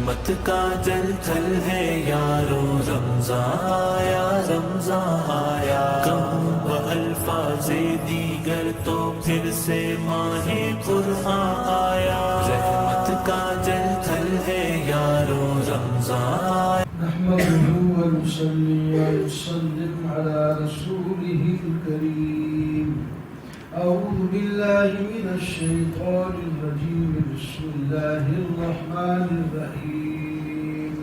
رحمت کا جل تھل ہے یارو، رمضان آیا رمضان آیا، کم و الفاظ دیگر تو پھر سے ماہ قرآن آیا، رحمت کا جل تھل ہے یارو، رمضان آیا۔ نحمده ونصلي ونسلم على رسوله الكريم، أعوذ بالله من الشيطان الرجيم، بسم الله الرحمن الرحيم،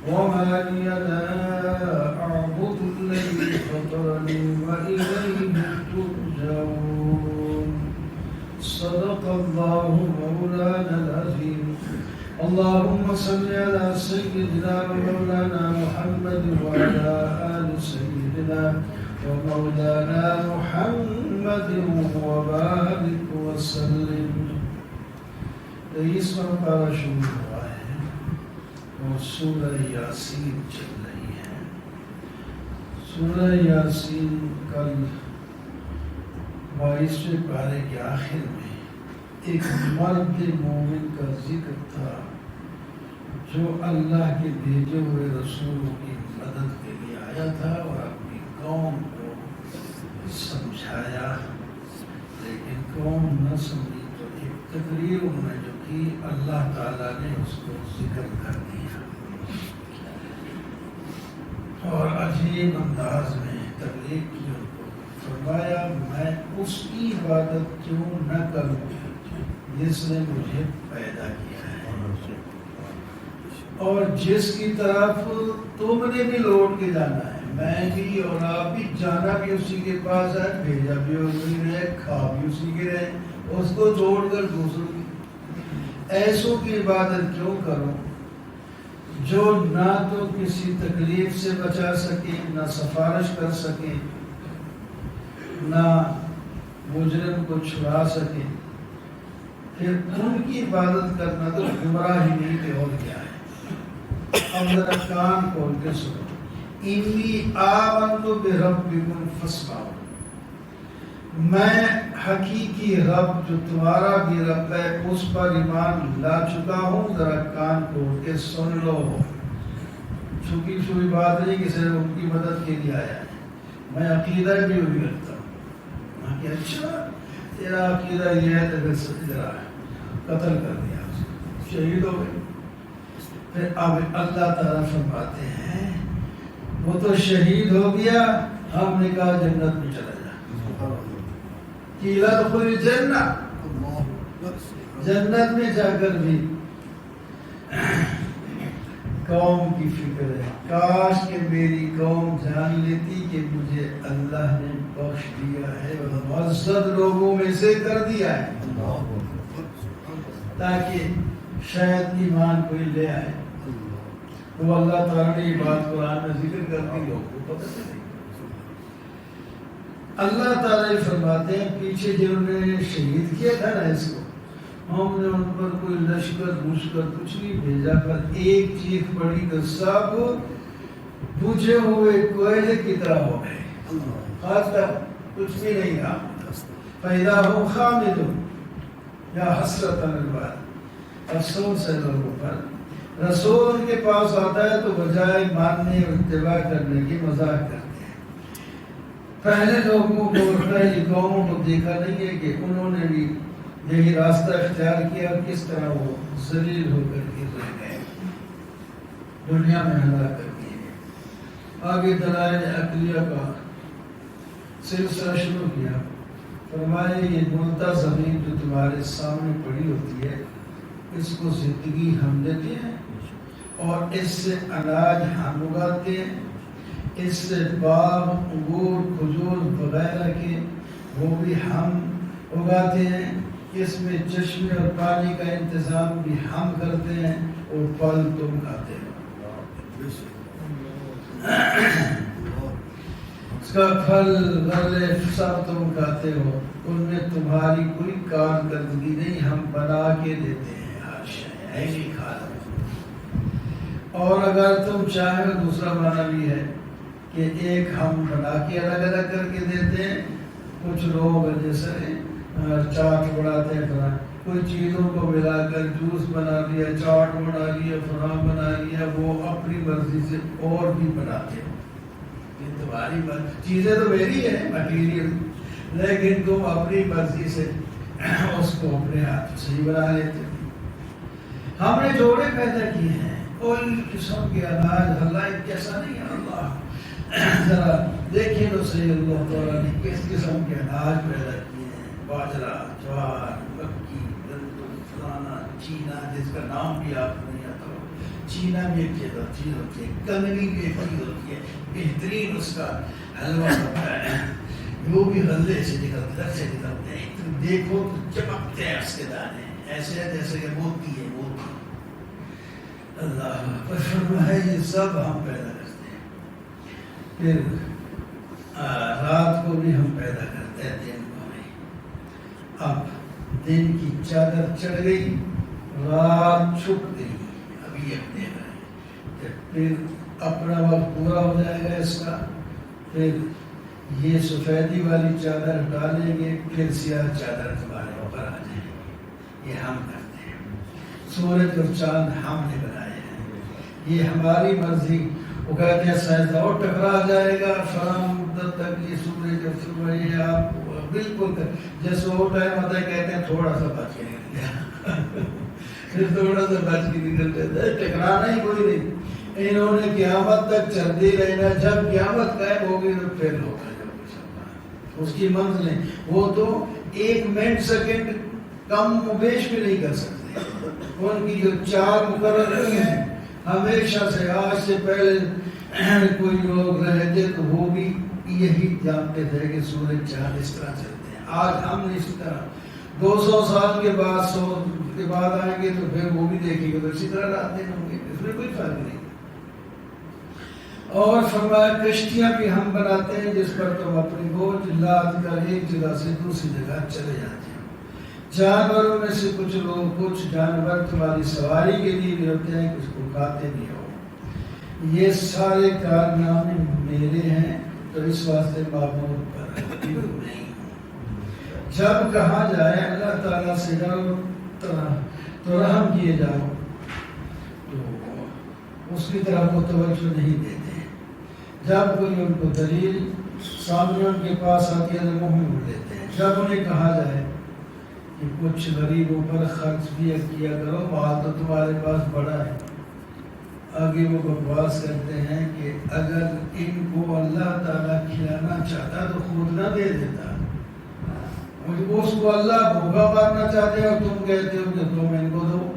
وما لي لا أعبد الذي فطرني وإليه ترجعون، صدق الله مولانا العظيم۔ اللهم صل على سيدنا ومولانا محمد وعلى آل سيدنا ومولانا محمد وبارك وسلم۔ 23واں پارہ شروع ہوا ہے اور سورہ یاسین چل رہی ہے۔ سورہ یاسین کل 22ویں پارے کے آخر میں ایک مرد مومن کا ذکر تھا جو اللہ کے بھیجے ہوئے رسولوں کی مدد کے لیے آیا تھا اور اپنی قوم کو سمجھایا، لیکن قوم نہ سمجھی تو ایک تقریر انہوں نے جو کی اللہ تعالیٰ نے اس کو ذکر کر دیا اور عجیب انداز میں تقریر کی، ان کو فرمایا میں اس کی عبادت کیوں نہ کروں جس نے مجھے پیدا کیا ہے اور جس کی طرف تم نے بھی لوٹ کے جانا ہے، میں بھی اور آپ بھی جانا بھی اسی کے پاس ہے، بھیجا بھی اسی نے، کھا بھی اسی کے رہے، اس کو چھوڑ کر دوسروں کی ایسوں کی عبادت کیوں کروں جو نہ تو کسی تکلیف سے بچا سکے، نہ سفارش کر سکے، نہ مجرم کو چھڑا سکے، پھر ان کی عبادت کرنا تو گمراہی نہیں کہ اور کیا ہے۔ اب ذرا کان کھول کے سنو، انی آمنت بربکم فاسمعوا، میں حقیقی رب جو تمہارا بھی رب ہے اس پر ایمان لا چکا ہوں، ذرا کان کھول کے سن لو۔ چھپی چھپی بات نہیں کہ صرف ان کی مدد کے لیے آیا ہے، میں عقیدہ بھی وہی رکھتا ہوں کہ اچھا تیرا عقیدہ یہ ہے تو پھر ذرا قتل کر دیا، شہید ہو گئے۔ پھر اب اللہ تعالیٰ فرماتے ہیں وہ تو شہید ہو گیا، ہم نے کہا جنت میں چلا جا، قیل ادخل الجنہ، جنت میں جا کر بھی قوم کی فکر ہے، کاش کہ میری قوم جان لیتی کہ مجھے اللہ نے بخش دیا ہے، معزز لوگوں میں سے کر دیا ہے، تاکہ شاید ایمان کوئی لے آئے۔ تو اللہ تعالیٰ نے یہ بات قرآن میں ذکر کر دی، لوگوں کو پتہ چلے۔ اللہ تعالیٰ یہ فرماتے ہیں پیچھے جنہوں نے شہید کیا تھا نا اس کو، ہم نے ان پر کوئی لشکر کچھ نہیں بھیجا، پر ایک چیخ پڑی تو سب بجھے ہوئے کوئلے کی طرح ہو گئے، خاص تک کچھ بھی نہیں تھا۔ فَإِذَا هُمْ خَامِدُونَ یا حسرت الباد، افسوس ہے لوگوں پر، رسول کے پاس آتا ہے تو بجائے ماننے اور اتباع کرنے کی مذاق کرتے ہیں۔ پہلے لوگوں کو، پہلی قوموں کو دیکھا نہیں ہے کہ انہوں نے بھی یہی راستہ اختیار کیا اور کس طرح وہ ذلیل ہو کر گر رہ گئے، دنیا میں ہلاک کر دیے گئے۔ آگے دلائل عقلیہ کا سلسلہ شروع کیا، فرمائے یہ ملتا زمین جو تمہارے سامنے پڑی ہوتی ہے اس کو زندگی ہم دیتے ہیں اور اس سے اناج ہم اگاتے ہیں، اس سے باغ، انگور، کھجور وغیرہ کے وہ بھی ہم اگاتے ہیں، اس میں چشمے اور پانی کا انتظام بھی ہم کرتے ہیں اور پھل تم کھاتے ہو، اس کا پھل غلے سب تم کھاتے ہو، ان میں تمہاری کوئی کارکردگی نہیں، ہم بنا کے دیتے ہیں، ہر شے ایسی کھا لو۔ اور اگر تم چاہے دوسرا معنی بھی ہے کہ ایک ہم بنا کے الگ الگ کر کے دیتے ہیں، کچھ لوگ جیسے چاٹ بڑھاتے ہیں کوئی چیزوں کو ملا کر جوس بنا لیا، چاٹ بنا لیا، فلاں بنا لیا، وہ اپنی مرضی سے اور بھی بناتے ہو. یہ تمہاری چیزیں تو میری ہیں مٹیریل، لیکن تم اپنی مرضی سے اس کو اپنے ہاتھ سے ہی بنا لیتے ہو. ہم نے جوڑے پیدا کیے ہیں، کوئی قسم کے اناج اللہ کیسا نہیں ہے. اللہ ذرا دیکھیں تو صحیح، اللہ تعالیٰ نے کس قسم کے اناج پیدا کیے ہیں. باجرہ، جوار، مکی، گندم، فلانا، چینا، جس کا نام بھی آپ کو نہیں آتا ہو. چینا بھی ایک چیز ہوتی ہے، کنگنی بھی ایک چیز ہوتی ہے، بہترین اس کا حلوہ ہوتا ہے، وہ بھی غلے سے نکلتے ہیں، دیکھو تو چمکتے ہیں اس کے دانے، ایسے ہے جیسے کہ موتی ہے، موتی. اللہ پر فرمایا یہ سب ہم پیدا کرتے ہیں. پھر رات کو بھی ہم پیدا کرتے ہیں، دن کو بھی. اب دن کی چادر چڑھ گئی، رات چھپ گئی، ابھی اپنے پھر اپنا وقت پورا ہو جائے گا اس کا. پھر یہ سفیدی والی چادر ڈالیں گے، پھر سیاہ چادر تمہارے اوپر آ جائے گی. یہ ہم کرتے ہیں. سورج اور چاند ہم نے بنائے ہیں، یہ ہماری مرضی. وہ کہتے ہیں سائنسداں اور ٹکرا جائے گا فلاں مدت تک یہ سورج اور صبح، یہ آپ بالکل جیسے وہ ٹائم آتا ہے کہتے ہیں تھوڑا سا بچ کے نکل گیا، پھر تھوڑا سا بچ کے نکل جاتا ہے. ٹکرانا ہی کوئی نہیں. انہوں نے قیامت تک چلتے رہنا، جب قیامت قائم ہوگی تو پھر ہوگا اس کی منزلیں. وہ تو ایک منٹ سیکنڈ کم و بیش بھی نہیں کر سکتے. ان کی جو چال مقرر ہوئی ہیں ہمیشہ سے، آج سے پہلے کوئی لوگ رہے تھے تو وہ بھی یہی جانتے تھے کہ سورج چاند اس طرح چلتے ہیں. آج ہم نے اسی طرح 200 سال کے بعد 100 کے بعد آئیں گے تو پھر وہ بھی دیکھیں گے تو اسی طرح رات دن ہوں گے، اس میں کوئی فرق نہیں. اور فرمایا کشتیاں بھی ہم بناتے ہیں جس پر تم اپنی بوجھ لاد کر ایک جگہ سے دوسری جگہ چلے جاتے ہو. جانوروں میں سے کچھ جانور تمہاری سواری کے لیے بھی ہوتے ہیں، کچھ کو کھاتے بھی ہو. یہ سارے کارنامے میرے ہیں، تو اس واسطے معبود پر نہیں. جب کہا جائے اللہ تعالیٰ سے ڈرو تو رحم کیے جاؤ، تو اس کی طرف وہ توجہ نہیں دیتے. جب کوئی ان کو دلیل سامنے ان کے پاس آتی ہے تو منہ میں موڑ لیتے ہیں. جب انہیں کہا جائے کہ کچھ غریبوں پر خرچ بھی کیا کرو، مال تو تمہارے پاس بڑا ہے، آگے وہ بکواس کرتے ہیں کہ اگر ان کو اللہ تعالیٰ کھلانا چاہتا تو خود نہ دے دیتا. اس کو اللہ بھوکا مارنا چاہتے ہیں اور تم کہتے ہو کہ تم ان کو دو.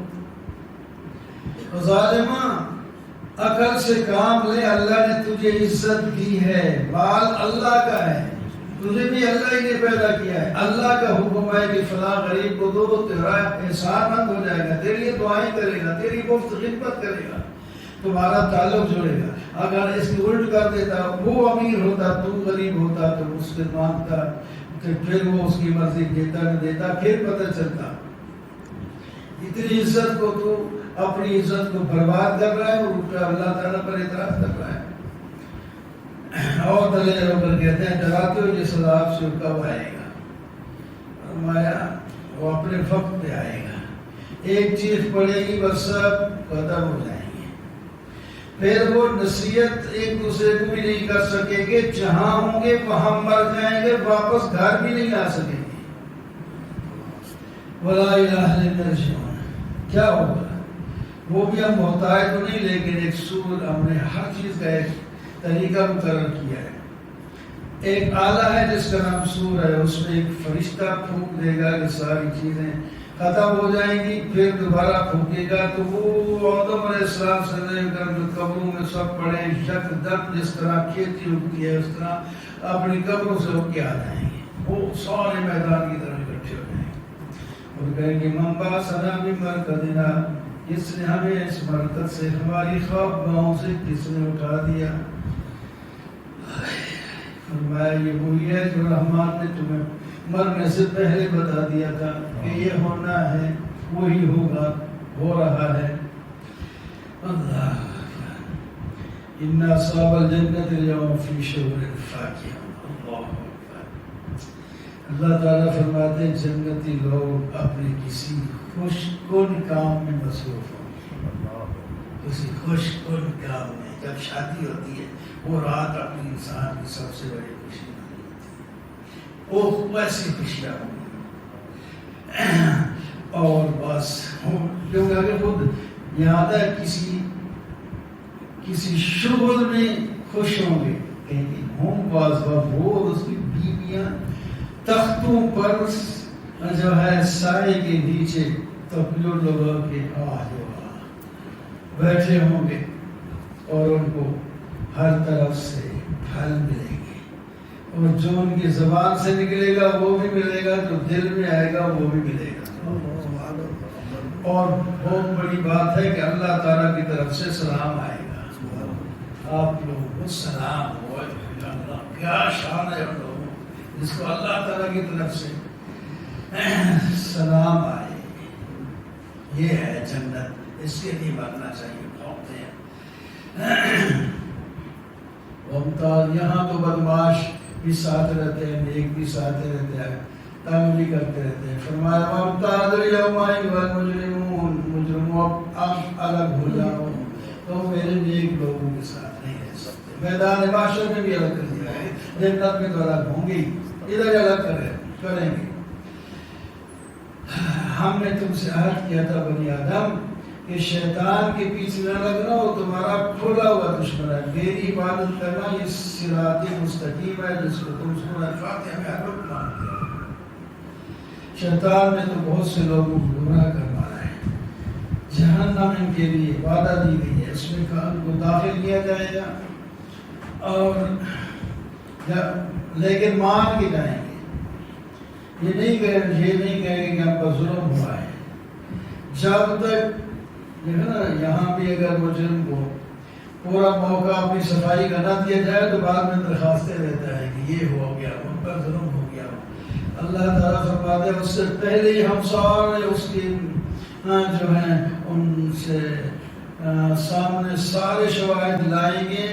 ظالماں عقل سے کام لے. اللہ نے تجھے عزت دی ہے، مال اللہ کا ہے، تجھے بھی اللہ ہی نے پیدا کیا ہے. اللہ کا حکم ہے کہ فلاں غریب کو دو تو تیرا احسان مند ہو جائے گا، تیری دعائیں کرے گا، تیری مفت خدمت کرے گا، تمہارا تعلق جڑے گا. اگر اس کی الٹ کر دیتا، وہ امیر ہوتا تو غریب ہوتا تو اس سے مانگتا، پھر وہ اس کی مرضی دیتا نہ دیتا، پھر پتہ چلتا. اتنی عزت کو تو اپنی عزت کو برباد کر رہا ہے اور اللہ تعالیٰ پر اعتراض کر رہا ہے. اور دلیل ہو کر کہتے ہیں ڈراتے ہو جس عذاب سے کب آئے گا. فرمایا وہ اپنے وقت پہ آئے گا. ایک چیز پڑے گی بس سب ختم ہو جائیں گے. پھر وہ نصیحت ایک دوسرے کو بھی نہیں کر سکیں گے. جہاں ہوں گے وہاں مر جائیں گے، واپس گھر بھی نہیں آ سکیں گے. وَلَا إِلَٰهَ إِلَّا الْجِنُّ. کیا ہوگا؟ وہ بھی ہم محتاج تو نہیں، لیکن ایک سور ہم نے ہر چیز کا ایک طریقہ مقرر کیا ہے. ایک آلہ ہے جس کا نام سور ہے، اس میں ایک فرشتہ پھونک دے گا کہ ساری چیزیں ختم ہو جائیں گی. پھر دوبارہ پھونکے گا تو وہ آدم علیہ السلام سے لے کر جو قبروں میں سب پڑے یک دم جس طرح کھیتی اگتی ہے اس طرح اپنی قبروں سے اٹھ کے آ جائیں گے. وہ سارے میدان کی طرف اکٹھے ہو جائیں گے اور کہیں گے من بعثنا من مرقدنا، کس نے ہمیں اس مرکز سے، ہماری خواب گاہوں سے کس نے اٹھا دیا. فرمایا یہ وہی ہے جو رحمان نے تمہیں مرنے سے پہلے بتا دیا تھا کہ یہ ہونا ہے، وہی ہوگا، ہو رہا ہے. اللہ ان اصحاب الجنت اليوم فی شعور فاکہون. اللہ اکبر. اللہ تعالیٰ فرماتے ہیں جنتی لوگ اپنے کسی خوش کن کام میں مصروف ہوں، کسی خوش کن کام میں. جب شادی ہوتی ہے وہ رات اپنی انسان کی سب سے بڑی خوشی مانی ہوتی ہے، وہ ویسی خوشیاں ہوں اور بس. کیونکہ اگر خود یاد ہے کسی شغل میں خوش ہوں گے، کہیں گے ہم باز بہت اس کی بیویاں تختوں پر جو ہے سائے کے نیچے تپلو لگا کے بیٹھے ہوں گے اور ان کو ہر طرف سے پھل ملیں گے، اور جو ان کی زبان سے نکلے گا وہ بھی ملے گا، جو دل میں آئے گا وہ بھی ملے گا. اور بہت بڑی بات ہے کہ اللہ تعالیٰ کی طرف سے سلام آئے گا، آپ لوگوں کو سلام ہو. کیا شان ہے ان لوگوں جس کو اللہ تعالیٰ کی طرف سے سلام آئے. یہ ہے جنت، اس کے لیے بننا چاہیے. بھوکتے ہیں یہاں تو بدماش بھی ساتھ رہتے ہیں، نیک بھی ساتھ رہتے ہیں، تنگ بھی کرتے رہتے ہیں. فرمایا مجرموں اب الگ ہو جاؤ، تو میرے نیک لوگوں کے ساتھ نہیں رہ سکتے. میدان معاشر میں بھی الگ کر دیا ہے، جنت میں تو الگ ہوں گی، ادھر الگ کریں گے. ہم نے تم سے عہد کیا تھا بنی آدم کہ شیطان کے پیچھے نہ لگنا، وہ تمہارا کھلا ہوا دشمن ہے. میری عبادت کرنا یہ صراط مستقیم ہے جس کو تم سورہ فاتحہ میں ہر وقت مانتے ہو. شیطان نے تو بہت سے لوگوں کو گمراہ کروا رہا ہے. جہنم ان کے لیے وعدہ دی گئی ہے، اس میں ان کو داخل کیا جائے گا اور لیکن مان کے جائیں گے. یہ نہیں کہیں گے کہ ہم پر ظلم ہوا ہے. جب تک یہاں بھی اگر مجرم کو پورا موقع اپنی صفائی کا نہ دیا جائے تو بعد میں درخواستیں دیتا ہے کہ یہ ہو گیا، ان پر ظلم ہو گیا. اللہ تعالیٰ فرماتے ہیں اس سے پہلے ہی ہم سارے اس کی جو ہیں ان سے سامنے سارے شواہد لائیں گے.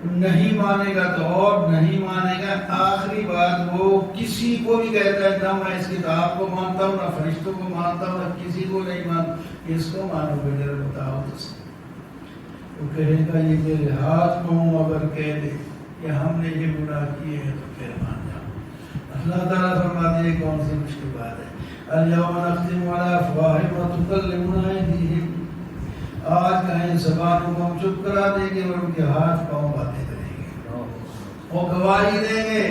نہیں مانے گا تو اور نہیں مانے گا. آخری بات وہ کسی کو بھی کہتا ہے نہ میں اس کتاب کو مانتا ہوں، نہ فرشتوں کو مانتا ہوں، نہ کسی کو نہیں مانتا. اس کو مانو گے ذرا بتاؤ تو صحیح. وہ کہے گا یہ میرے ہاتھ میں ہوں، اگر کہہ دے کہ ہم نے یہ گناہ کیے ہیں تو پھر مان جاؤ. اللہ تعالیٰ فرماتے ہیں کون سی مشکل بات ہے. الیوم نختم علی افواہہم وتکلمنا ایدیہم. آج کہیں زبانوں کو ہم چپ کرا دیں گے اور ان کے ہاتھ پاؤں باتیں کریں گے، وہ گواہی دیں گے.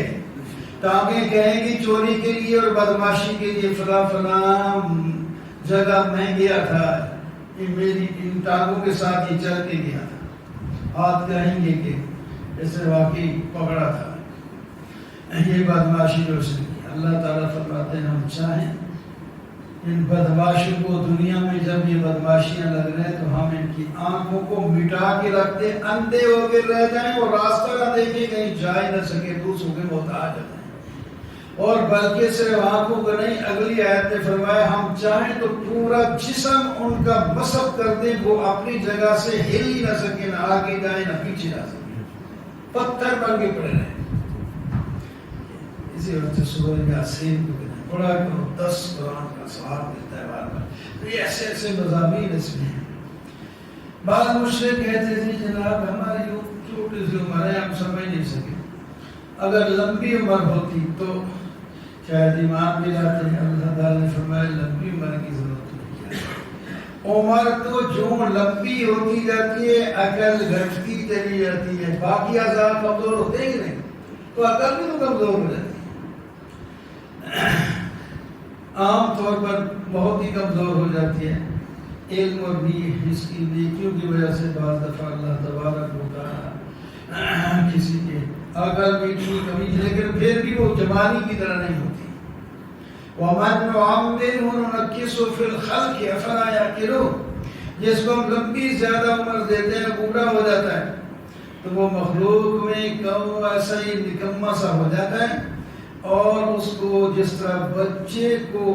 ٹانگیں کہیں گی چوری کے لیے اور بدماشی کے لیے فلاں فلاں جگہ میں گیا تھا، میری ان ٹانگوں کے ساتھ یہ چل کے گیا تھا. ہاتھ کہیں گے کہ اسے واقعی پکڑا تھا یہ بدماشی جو اس نے کی. اللہ تعالیٰ فرماتے ہیں ہم چاہیں ان بدماشوں کو دنیا میں جب یہ بدماشیاں لگ رہے ہیں تو ہم ان کی آنکھوں کو مٹا کے رکھتے، اندھے ہو کے رہ جائیں اور راستہ نہ دیکھیں، کہیں جا ہی نہ سکے، دوسروں کے محتاج ہو جائیں. اور بلکہ صرف آنکھوں کو نہیں، اگلی آیت نے فرمایا ہم چاہیں تو پورا جسم ان کا مسخ کر دیں، وہ اپنی جگہ سے ہل ہی نہ سکے، نہ آگے جائیں نہ پیچھے جا سکے، پتھر بن کے پڑے رہے. اسی وجہ سے سورہ یاسین کو پڑھا کرو، 10 قرآن کا ثواب ملتا ہے بار بار. تو یہ ایسے ایسے مضامین اس میں ہیں. بعض مشرک کہتے تھے جناب ہماری چھوٹی سی عمر ہے، ہم سمجھ نہیں سکے، اگر لمبی عمر ہوتی تو شاید ایمان بھی لاتے ہیں. اللہ تعالیٰ نے فرمایا لمبی عمر کی ضرورت نہیں ہے. عمر تو جو لمبی ہوتی جاتی ہے عقل گھٹتی چلی جاتی ہے، باقی اعضاء کمزور ہوتے ہی نہیں، تو عقل بھی تو کمزور ہو جاتی ہے. عام طور پر بہت ہی کمزور ہو جاتی ہے. علم اور بھی اس کی نیکیوں کی وجہ سے بعض دفعہ اللہ تبارک و تعالیٰ کسی کے عقل بھی اتنی کمی، لیکن پھر بھی وہ جوانی کی طرح نہیں ہوتی. وَمَن نُعَمِّرْهُ نُنَكِّسْهُ فِي الْخَلْقِ أَفَلَا يَعْقِلُونَ. جس کو ہم لمبی زیادہ عمر دیتے ہیں بوڑھا ہو جاتا ہے تو وہ مخلوق میں کم ایسا ہی نکما سا ہو جاتا ہے. اور اس کو جس طرح بچے کو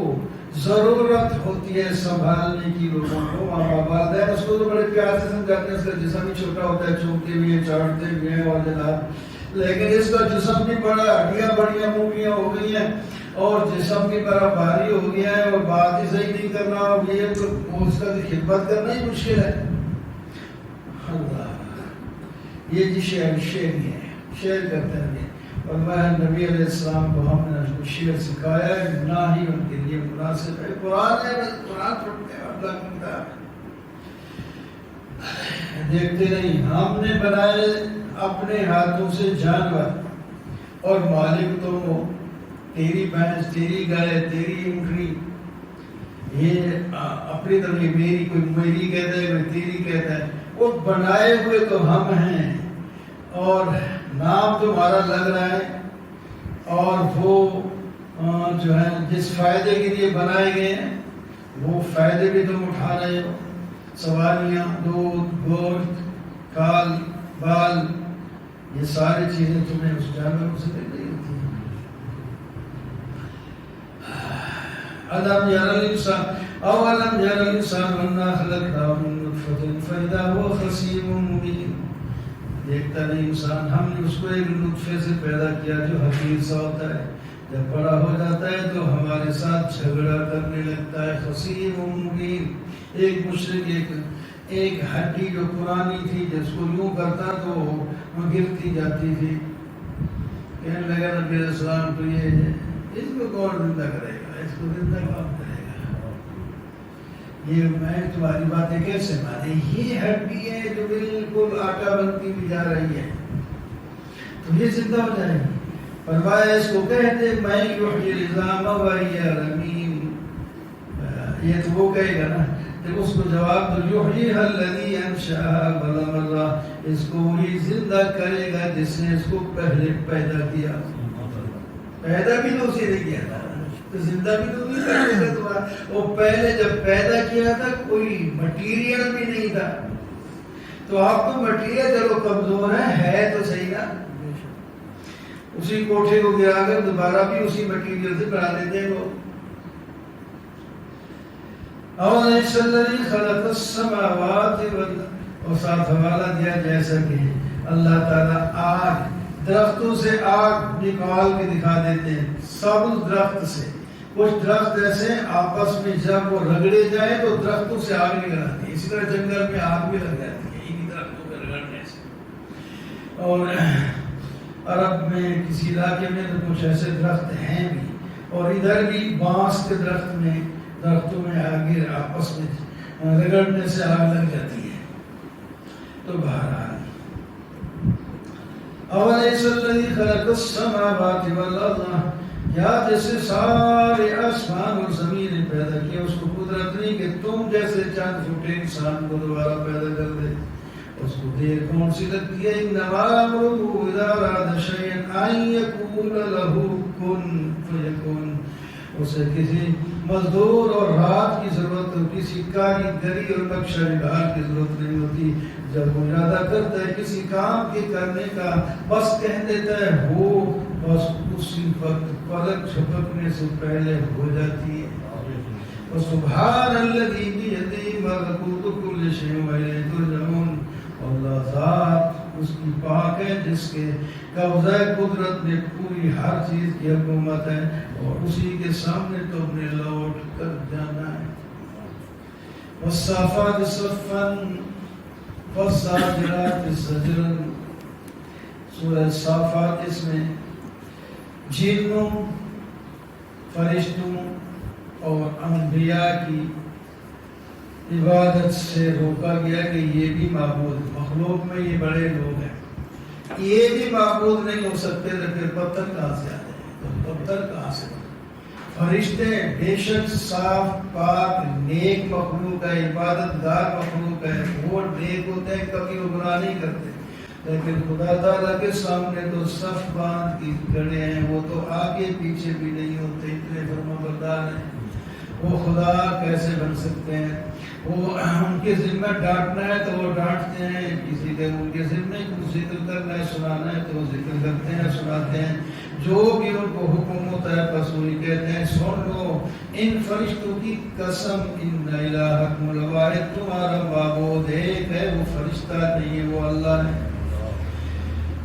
ضرورت ہوتی ہے سنبھالنے کی، لوگوں کو ماں باپ والدین اس کو تو بڑے پیار سے سمجھاتے ہیں، اس کا جسم بھی چھوٹا ہوتا ہے، چومتے بھی ہیں، چاٹتے بھی ہیں اور جناب، لیکن اس کا جسم بھی بڑا، ہڈیاں بڑیاں موٹیاں ہو گئی ہیں اور جسم کی طرح بھاری ہو گیا ہے اور بات ہی صحیح نہیں کرنا اور یہ تو اس کا خدمت کرنا ہی مشکل ہے. اللہ یہ جی شعر ہی ہے، شعر کرتے ہیں. اور میں نبی علیہ السلام کو ہم نے شعر سکھایا ہے، نہ ہی ان کے لیے مناسب ہے. قرآن ہے، قرآن پڑھتے ہیں اللہ کی کتاب دیکھتے نہیں. ہم نے بنائے اپنے ہاتھوں سے جانور اور مالک تو وہ تیری بھینس، تیری گائے، تیری اونٹنی، یہ اپنی طرف میری، کوئی میری کہتا ہے کوئی تیری کہتا ہے. وہ بنائے ہوئے تو ہم ہیں اور نام تمہارا لگ رہا ہے اور وہ جو ہے جس فائدے کے لیے بنائے گئے ہیں وہ فائدے بھی تم اٹھا رہے ہو. سواریاں، دودھ، گوشت، کھال، بال، یہ ساری چیزیں تمہیں اس جانوروں سے مل رہی ہوتی ہیں. أَلَمْ يَرَ الْإِنسَانُ أَوَلَمْ يَرَ الْإِنسَانُ أَنَّا خَلَقْنَاهُ مِن نُطْفَةٍ فَإِذَا هُوَ خَصِيمٌ مُبِينٌ. دیکھتا نہیں انسان، ہم نے اس کو ایک نطفے سے پیدا کیا جو حقیر سا ہوتا ہے، جب بڑا ہو جاتا ہے تو ہمارے ساتھ جھگڑا کرنے لگتا ہے. خصیم مبین، ایک مشرک ایک ہڈی جو پرانی تھی جس کو یوں کرتا تو وہ گرتی جاتی تھی. کہنے لگا نبی علیہ السلام تو یہ اس کو کون زندہ کرے گا، اس کو زندہ کون کرے گا، یہ میں تمہاری باتیں کیسے مانے. یہ ہڈی ہے جو بالکل آٹا بنتی بھی جا رہی ہے تو یہ زندہ ہو جائے گی. فرمایا اس کو کہتے میں یحیی العظام وہی رمیم. یہ تو وہ کہے گا نا، جب اس کو جواب دو یحییھا الذی انشأھا اول مرہ، اس کو وہی زندہ کرے گا جس نے اس کو پہلے پیدا کیا. پیدا بھی تو اسی نے کیا تھا، تو زندہ بھی تو نہیں کرے گا. وہ پہلے جب پیدا کیا تھا کوئی مٹیریل بھی نہیں تھا، تو آپ تو مٹیریل چلو کمزور ہے تو صحیح نا. اسی کوٹھے کو گرا کر دوبارہ بھی اسی مٹیریل سے بنا دیتے ہیں لوگ. اَوَلَيْسَ الَّذِي خَلَقَ السَّمَاوَاتِ وَالْأَرْضَ، اور ساتھ حوالہ دیا جیسا کہ اللہ تعالیٰ آگ، درختوں سے آگ نکال کے دکھا دیتے ہیں. سب درخت سے، کچھ درخت ایسے آپس میں جب وہ رگڑے جائیں تو درختوں سے آگ نکل آتی ہے. اسی طرح جنگل میں آگ بھی لگ جاتی ہے انہی درختوں کے رگڑنے سے. اور عرب میں کسی علاقے میں تو کچھ ایسے درخت ہیں بھی، اور ادھر بھی بانس کے درختوں میں آگے آپس میں رگڑنے سے آگ لگ جاتی ہے. تو بہرحال اَوَلَيْسَ الَّذِي خَلَقَ السَّمَاوَاتِ وَالْأَرْضَ، یا جیسے سارے آسمان اور زمین پیدا کیا، اس کو قدرت نہیں کہ تم جیسے چند فٹ انسان کو دوبارہ پیدا کر دے. اس کو دیر کون سی لگتی ہے؟ انما امرہ اذا اراد شیئا ان یقول لہ کن فیکن. اسے کسی مزدور اور رات کی ضرورت ہو، کسی کاریگری اور نقشہ نگار کی ضرورت نہیں ہوتی. جب وہ ارادہ کرتا ہے کسی کام کے کرنے کا، بس کہہ دیتا ہے ہو، بس اسی وقت پلک جھپکنے سے پہلے ہو جاتی ہے. سبحان الذی بیدہ ملکوت کل شیء والیہ ترجعون. اللہ ذات اس کی پاک ہے جس کے قبضہ قدرت میں پوری ہر چیز کی حکومت ہے، اور اسی کے سامنے تو نے لوٹ کر جانا ہے. والصافات صفا والزاجرات زجرا. سورہ صافات، اس میں جنوں، فرشتوں اور انبیاء کی عبادت سے روکا گیا کہ یہ بھی معبود، مخلوق میں یہ بڑے لوگ ہیں، یہ بھی معبود نہیں ہو سکتے. تو پھر پتھر کہاں سے آتے ہیں؟ تو پتھر کہاں سے؟ فرشتے بے شک صاف پاک نیک مخلوق ہے، عبادت گار مخلوق ہے، وہ نیک ہوتے ہیں، کبھی وہ گناہ نہیں کرتے. لیکن خدا تعالیٰ کے سامنے تو صف باندھ کی کھڑے ہیں، وہ تو آگے پیچھے بھی نہیں ہوتے، اتنے فرمانبردار ہیں. وہ خدا کیسے بن سکتے ہیں؟ وہ ان کے ذمہ ڈانٹنا ہے تو وہ ڈانٹتے ہیں، کسی کے ان کے ذمہ کچھ ذکر کرنا ہے، سنانا ہے تو وہ ذکر کرتے ہیں، سناتے ہیں. جو بھی ان کو حکم ہوتا ہے بس وہی کہتے ہیں. سن لو ان فرشتوں کی قسم، ان الہکم الواحد، تمہارا معبود ایک ہے، وہ فرشتہ نہیں ہے، وہ اللہ ہے.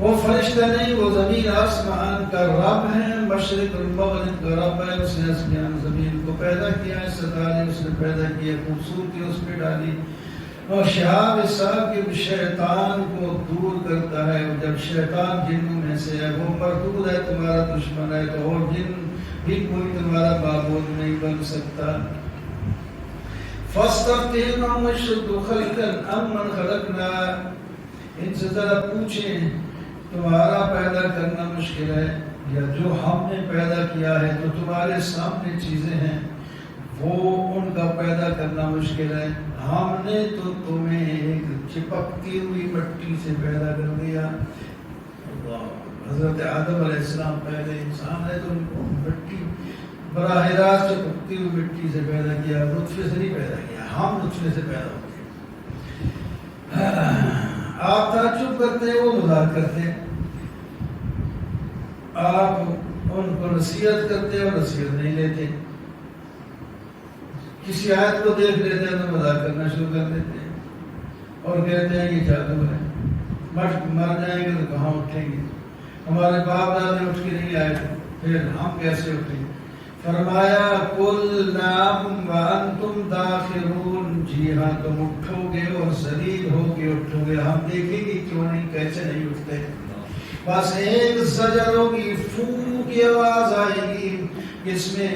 وہ فرشتہ نہیں، وہ زمین آسمان کا رب ہے، مشرق اور مغرب کا رب ہے. اس نے آسمان زمین کو پیدا کیا ہے، ستارے اس نے پیدا کیا، خوبصورتی اس پہ ڈالی. اور شہاب ثاقب شیطان کو دور کرتا ہے. اور جب شیطان جنوں میں سے ہے، وہ مردود ہے، تمہارا دشمن ہے، تو اور جن بھی کوئی تمہارا معبود نہیں بن سکتا. فَاسْتَفْتِهِمْ وَاشْتُدُّ خَلْقًا أَمَّنْ خَلَقْنَا، ان سے ذرا پوچھیں تمہارا پیدا کرنا مشکل ہے یا جو ہم نے پیدا کیا ہے، جو تمہارے سامنے چیزیں ہیں وہ ان کا پیدا کرنا مشکل ہے. ہم نے تو تمہیں ایک چپکتی ہوئی مٹی سے پیدا کر دیا. حضرت آدم علیہ السلام پہلے انسان ہے تو ان کو مٹی براہ راست چپکتی ہوئی مٹی سے پیدا کیا، نطفے سے نہیں پیدا کیا. ہم نطفے سے پیدا ہوتے ہیں. آپ تعجب کرتے ہیں، وہ مذاق کرتے ہیں. آپ ان کو نصیحت کرتے ہیں اور نصیحت نہیں لیتے. کسی آیت کو دیکھ لیتے ہیں تو مذاق کرنا شروع کر دیتے ہیں اور کہتے ہیں کہ جادو ہے، مر جائیں گے تو کہاں اٹھیں گے، ہمارے باپ دادے اٹھ کے نہیں آئے تھے، پھر ہم کیسے اٹھیں گے. فرمایا قل نعم وانتم داخرون، جی ہاں تم اٹھو گے اور ذلیل ہو کے اٹھو گے. ہم دیکھیں گے کیوں نہیں، کیسے نہیں اٹھتے. بس ایک زجر ہوگی، فو کی آواز آئے گی، جس میں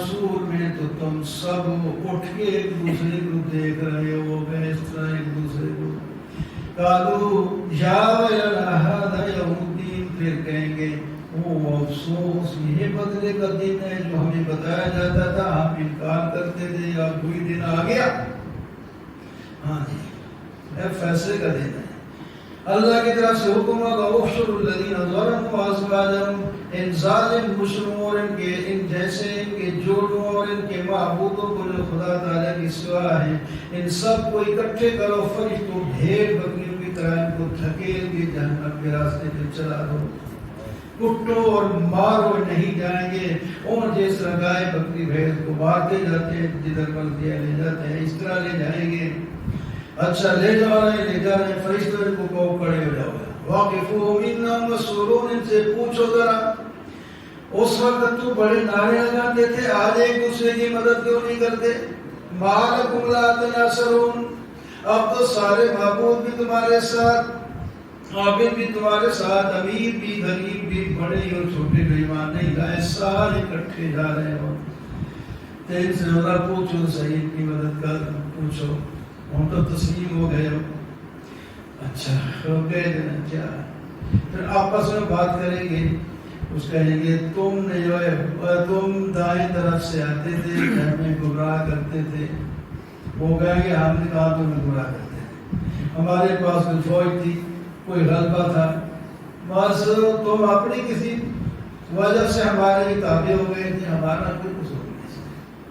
سور میں تو تم سب اٹھ کے ایک دوسرے کو دیکھ رہے ہو گے، اس طرح ایک دوسرے کو. قالوا یا ویلنا ھذا یوم الدین، پھر کہیں گے وہ افسوس، یہ بدلے کا دن ہے جو ہمیں بتایا جاتا تھا، ہم انکار کرتے تھے، یا کوئی دن آ گیا. ہاں جی، فیصلے کا دن ہے. اللہ کی طرف سے حکم ہوگا احشروا الذین ظلموا وازواجہم، ان ظالم مشرکوں اور ان جیسے ان کے جوڑوں اور ان کے معبودوں کو جو خدا تعالیٰ کی سوا ہیں، ان سب کو اکٹھے کرو، فرشتوں بھیڑ بکریوں کی طرح ان کو دھکیل کے جہنم کے راستے پہ چلا دو. کٹو اور مارو، نہیں جائیں گے. اور جس طرح گائے بکری بھیڑ کو مارتے جاتے ہیں، جدھر مرضی لے جاتے ہیں، اس طرح لے جائیں گے. اچھا لے جا رہے ہیں، فرشتوں کو کہو کھڑے ہو جاؤ. واقفوہم انہم مسئولون، ان سے پوچھو ذرا اس وقت تو بڑے نعرے لگاتے تھے، آج ایک دوسرے کی مدد کیوں نہیں کرتے. ما لکم لا تناصرون، اب تو سارے معبود بھی تمہارے ساتھ، عابد بھی تمہارے ساتھ، امیر بھی غریب بھی، بڑے اور چھوٹے بھی ایمان نہیں لائے، سارے اکٹھے جا رہے ہو. تو ان سے ذرا پوچھو صحیح، ان کی مدد کا پوچھو. ہم تو تسلیم ہو گئے ہو. اچھا ہو گئے کیا؟ پھر آپس میں بات کریں گے. اس کہیں گے تم نے جو ہے تم دائیں طرف سے آتے تھے، ہمیں گمراہ کرتے تھے. وہ کہیں گے ہم نے کہا تمہیں گمراہ کرتے تھے، ہمارے پاس کوئی فوج تھی، کوئی غلبہ تھا، بس تم اپنی کسی وجہ سے ہمارے تابع ہو گئے تھے، ہمارا کوئی قصور نہیں.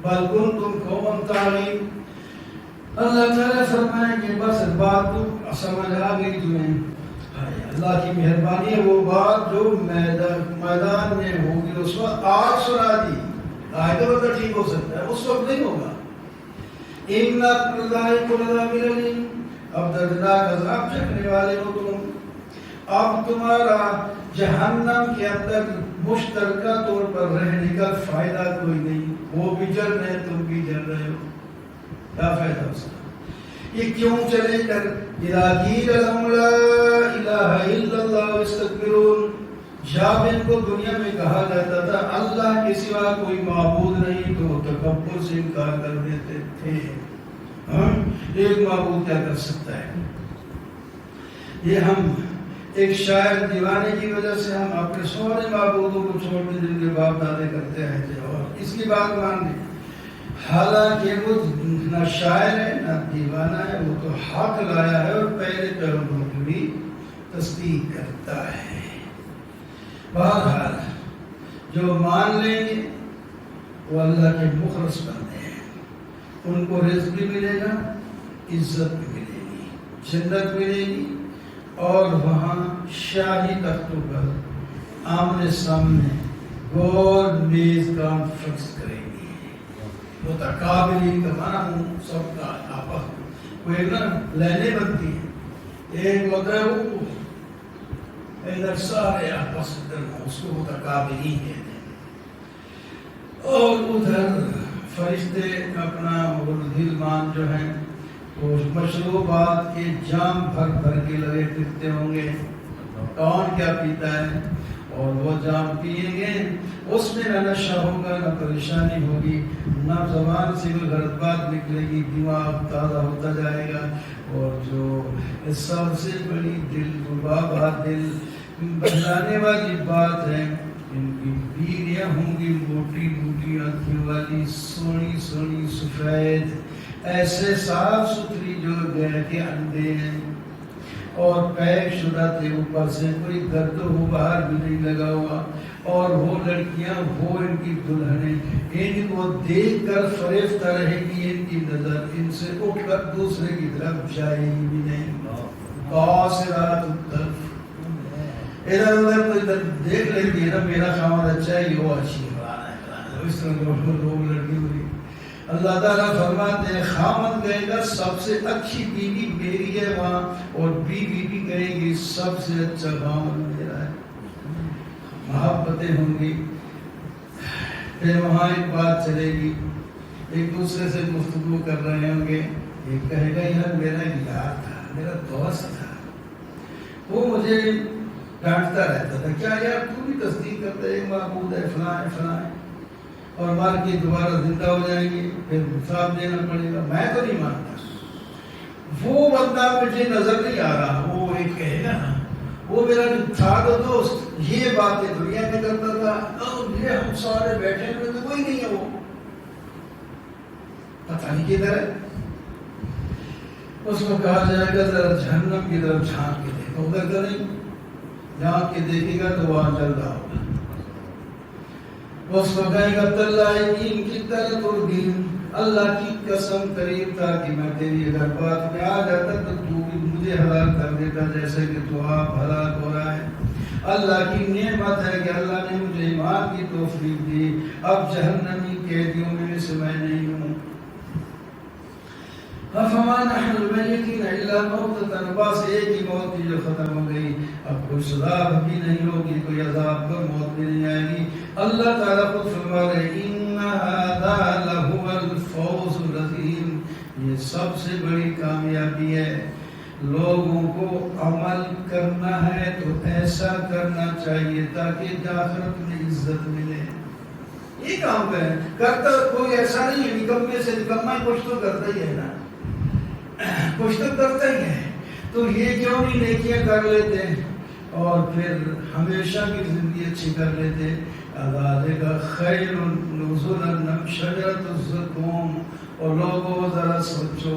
بل کنتم قوما طاغین، اللہ تعالیٰ فرمائیں کہ بس بات تو سمجھ آ گئی تمہیں. اللہ کی مہربانی ہے، وہ بات جو میدان میں ہوگی اس وقت آج سنا دی. آئے تو وقت ٹھیک ہو سکتا ہے، اس وقت نہیں ہوگا. اب دردناک عذاب چکھنے والے ہو تم. اب تمہارا جہنم کے اندر مشترکہ طور پر رہنے کا فائدہ کوئی نہیں. وہ بھی جل رہے ہیں، تم بھی جل رہے ہو، کیا فائدہ اس کا. یہ کیوں چلے کر اذا قیل لهم لا الہ الا اللہ استکبرون، جب ان کو دنیا میں کہا جاتا تھا اللہ کے سوا کوئی معبود نہیں تو وہ تکبر سے انکار کر دیتے تھے. ایک معبود کیا کر سکتا ہے. یہ ہم ایک شاعر دیوانے کی وجہ سے ہم اپنے سارے معبودوں کو چھوڑ کے جن کے باپ دادے کرتے رہے تھے اور اس کی بات مان لی. حالانکہ وہ نہ شاعر ہے نہ دیوانہ ہے، وہ تو حق لایا ہے اور پہلے پیغمبروں کی بھی تصدیق کرتا ہے. بہرحال جو مان لیں گے وہ اللہ کے مخلص بندے ہیں، ان کو رزق بھی ملے گا، عزت بھی ملے گی، جنت ملے گی، اور وہاں شاہی تختوں پر آمنے سامنے گول میز کانفرنس کریں گے. متقابلین کا معنی ہوں سب کا آپس کوئی نا لائنیں بنتی ہیں. ایک ہوتا ہے وہ ادھر سارے آپس میں اس کو متقابلین کہتے ہیں، اور ادھر فرشتے اپنا غلمان جو ہیں وہ مشروبات کے جام بھر بھر کے لگے پھرتے ہوں گے، کون کیا پیتا ہے، اور وہ جام پیئیں گے، اس میں نہ نشہ ہوگا نہ پریشانی ہوگی، نہ زبان سے کوئی غلط بات نکلے گی، دماغ تازہ ہوتا جائے گا، اور جو سب سے بڑی دل ربا دل بہلانے والی بات ہے، ان کی بیویاں ہوں گی موٹی موٹی آنکھوں والی، سونی سونی سفید، ایسے صاف ستھری جو گئے کے انڈے ہیں، اور پیک شدہ تھے، اوپر سے کوئی گرد و غبار بھی نہیں لگا ہوا، اور وہ لڑکیاں وہ ان کی دلہنیں، ان کو دیکھ کر فریفتہ رہے گی ان کی نظر، ان سے اٹھ کر دوسرے کی طرف جائے گی بھی نہیں، قاصرات الطرف، ادھر ادھر تو ادھر دیکھ لیں گے نا میرا خامد اچھا ہے، یہ وہ اچھی ہے، اس طرح لوگ لڑکی ہوئی۔ اللہ تعالیٰ فرماتے ہیں خامد کہے گا سب سے اچھی بیوی میری ہے وہاں، اور بیوی بھی کہے گی سب سے اچھا خامد میرا ہے، محبتیں ہوں گی، پھر وہاں ایک بات چلے گی، ایک دوسرے سے گفتگو کر رہے ہوں گے، ایک کہے گا یار میرا یار تھا، میرا دوست تھا، وہ مجھے ڈانٹتا رہتا تھا، کیا یار تو بھی تصدیق کرتا ہے معبود ہے فلاں ہے فلاں ہے، اور مار کے دوبارہ زندہ ہو جائیں گے، پھر حساب دینا پڑے گا، میں تو نہیں مانتا، وہ بندہ مجھے نظر نہیں آ رہا، وہ ایک کہے گا نا وہ میرا تھا تو دوست، یہ باتیں دنیا میں کرتا تھا، یہ ہم سارے بیٹھے ہوئے تو کوئی نہیں ہے، وہ پتہ نہیں کدھر ہے، اس کو کہا جائے گا ذرا جہنم کی طرف جھانک کے دیکھو، ادھر کا نہیں، جھانک کے دیکھے گا تو وہاں جل رہا ہوگا، اس کو کہے گا تاللہ ان کی طرح تردین، اللہ کی قسم قریب تھا کہ میں تیری اگر بات میں آ جاتا تو تو بھی مجھے ہلاک کر دیتا، جیسے کہ تو آپ ہلاک ہو رہا ہے، اللہ کی نعمت ہے کہ اللہ نے مجھے ایمان کی توفیق دی، اب جہنمی قیدیوں میں سے میں نہیں ہوں، فما نحن المیتین الا موتۃ، بس ایک ہی موت تھی جو ختم ہو گئی، اب کوئی سزا بھی نہیں ہوگی، کوئی عذاب پر موت بھی نہیں آئے گی۔ اللہ تعالیٰ خود فرما رہے ان ھذا لہو الفوز العظیم، یہ سب سے بڑی کامیابی ہے، لوگوں کو عمل کرنا ہے تو ایسا کرنا چاہیے تاکہ آخرت میں عزت ملے، یہ کام کریں، کرتا کوئی ایسا نہیں ہے نکمے سے نکما ہی کچھ تو کرتا ہی ہے نا، کچھ تو کرتا ہی ہے، تو یہ کیوں نہیں نیکیاں کر لیتے اور پھر ہمیشہ کی زندگی اچھی کر لیتے، ذالک خیر نزلا من شجرۃ الزقوم، اور لوگوں ذرا سوچو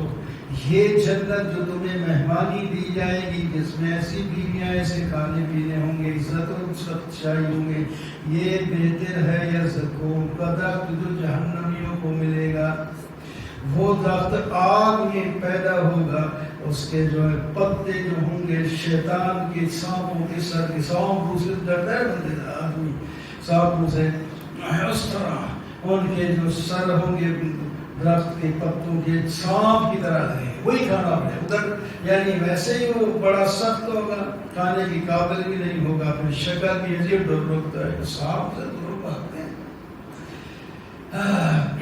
یہ جنت جو تمہیں مہمانی دی جائے گی جس میں ایسی بیویاں ایسے کھانے پینے ہوں گے عزت و سچائی ہوں گے، یہ بہتر ہے یا زقوم کا درخت جو جہنمیوں کو ملے گا، وہ درخت آگ میں پیدا ہوگا، اس کے جو ہے پتے جو ہوں گے شیطان کے سانپوں کے سر کے، سانپ سے ڈرتا ہے بندے آدمی سانپوں سے، اس طرح ان کے جو سر ہوں گے درخت کے پتوں کے سانپ کی طرح ہے، وہی کھانا ہے ادھر، یعنی ویسے ہی وہ بڑا سخت ہوگا، کھانے کی قابل بھی نہیں ہوگا، پھر شکل بھی عجیب ڈرتا ہے، سانپ سے دور بھاگتے ہیں،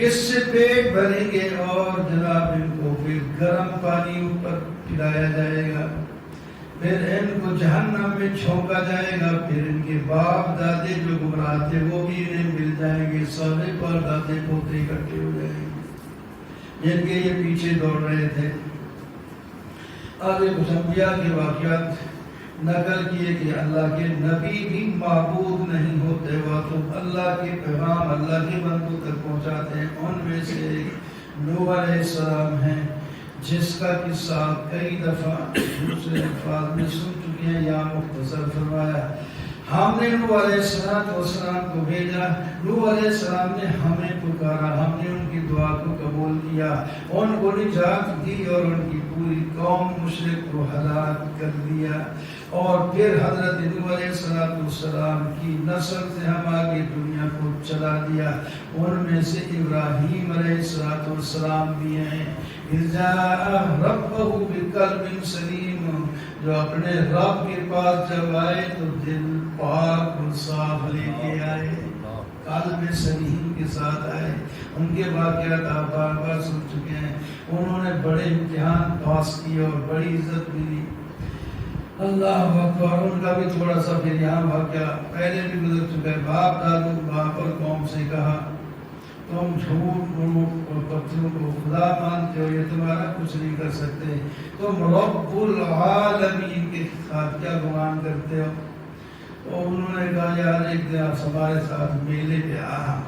اس سے پیٹ بھریں گے، اور جناب ان کو پھر گرم پانی اوپر پلایا جائے گا، پھر ان کو جہنم میں چھونکا جائے گا، پھر ان کے باپ دادے جو گمراہ تھے وہ بھی انہیں مل جائیں گے، سارے پر دادے پوتے اکٹھے ہو جائیں گے جن کے یہ پیچھے دوڑ رہے تھے۔ آگے کچھ انبیاء کے واقعات نقل کیے کہ اللہ کے نبی بھی معبود نہیں ہوتے، وہ تو اللہ کے پیغام اللہ کے بندوں تک پہنچاتے ہیں، ان میں سے ایک نوح علیہ السلام ہیں جس کا قصہ کئی دفعہ دوسرے الفاظ میں سن چکے ہیں، یا مختصر فرمایا ہم نے نوح علیہ السلام کو بھیجا، نوح علیہ السلام نے ہمیں پکارا، ہم نے ان کی دعا کو قبول کیا، ان کو نجات دی اور ان کی پوری قوم مشرک کو ہلاک کر دیا۔ اور پھر حضرت نوح علیہ السلام کی نسل سے ہم آگے دنیا کو چلا دیا، ان میں سے ابراہیم علیہ السلام بھی ہیں، اذ جاء ربہ بقلب سلیم، جو اپنے رب کے پاس جب آئے تو دل پاک اور صاف لے کے آئے، قلب سلیم کے ساتھ آئے۔ ان کے واقعات آپ بار بار سن چکے ہیں، انہوں نے بڑے امتحان پاس کیے اور بڑی عزت ملی۔ اللہ اکبر۔ ان کا بھی تھوڑا سا پھر یہاں واقعہ پہلے بھی گزر چکا ہے۔ باپ دادو باپ اور قوم سے کہا تم جھوٹ موٹ اور پتھروں کو خدا مانتے ہو، یہ تمہارا کچھ نہیں کر سکتے، تم رب العالمین کے ساتھ کیا گمان کرتے ہو؟ تو انہوں نے کہا یار ایک دن آپ ہمارے ساتھ میلے پہ آ،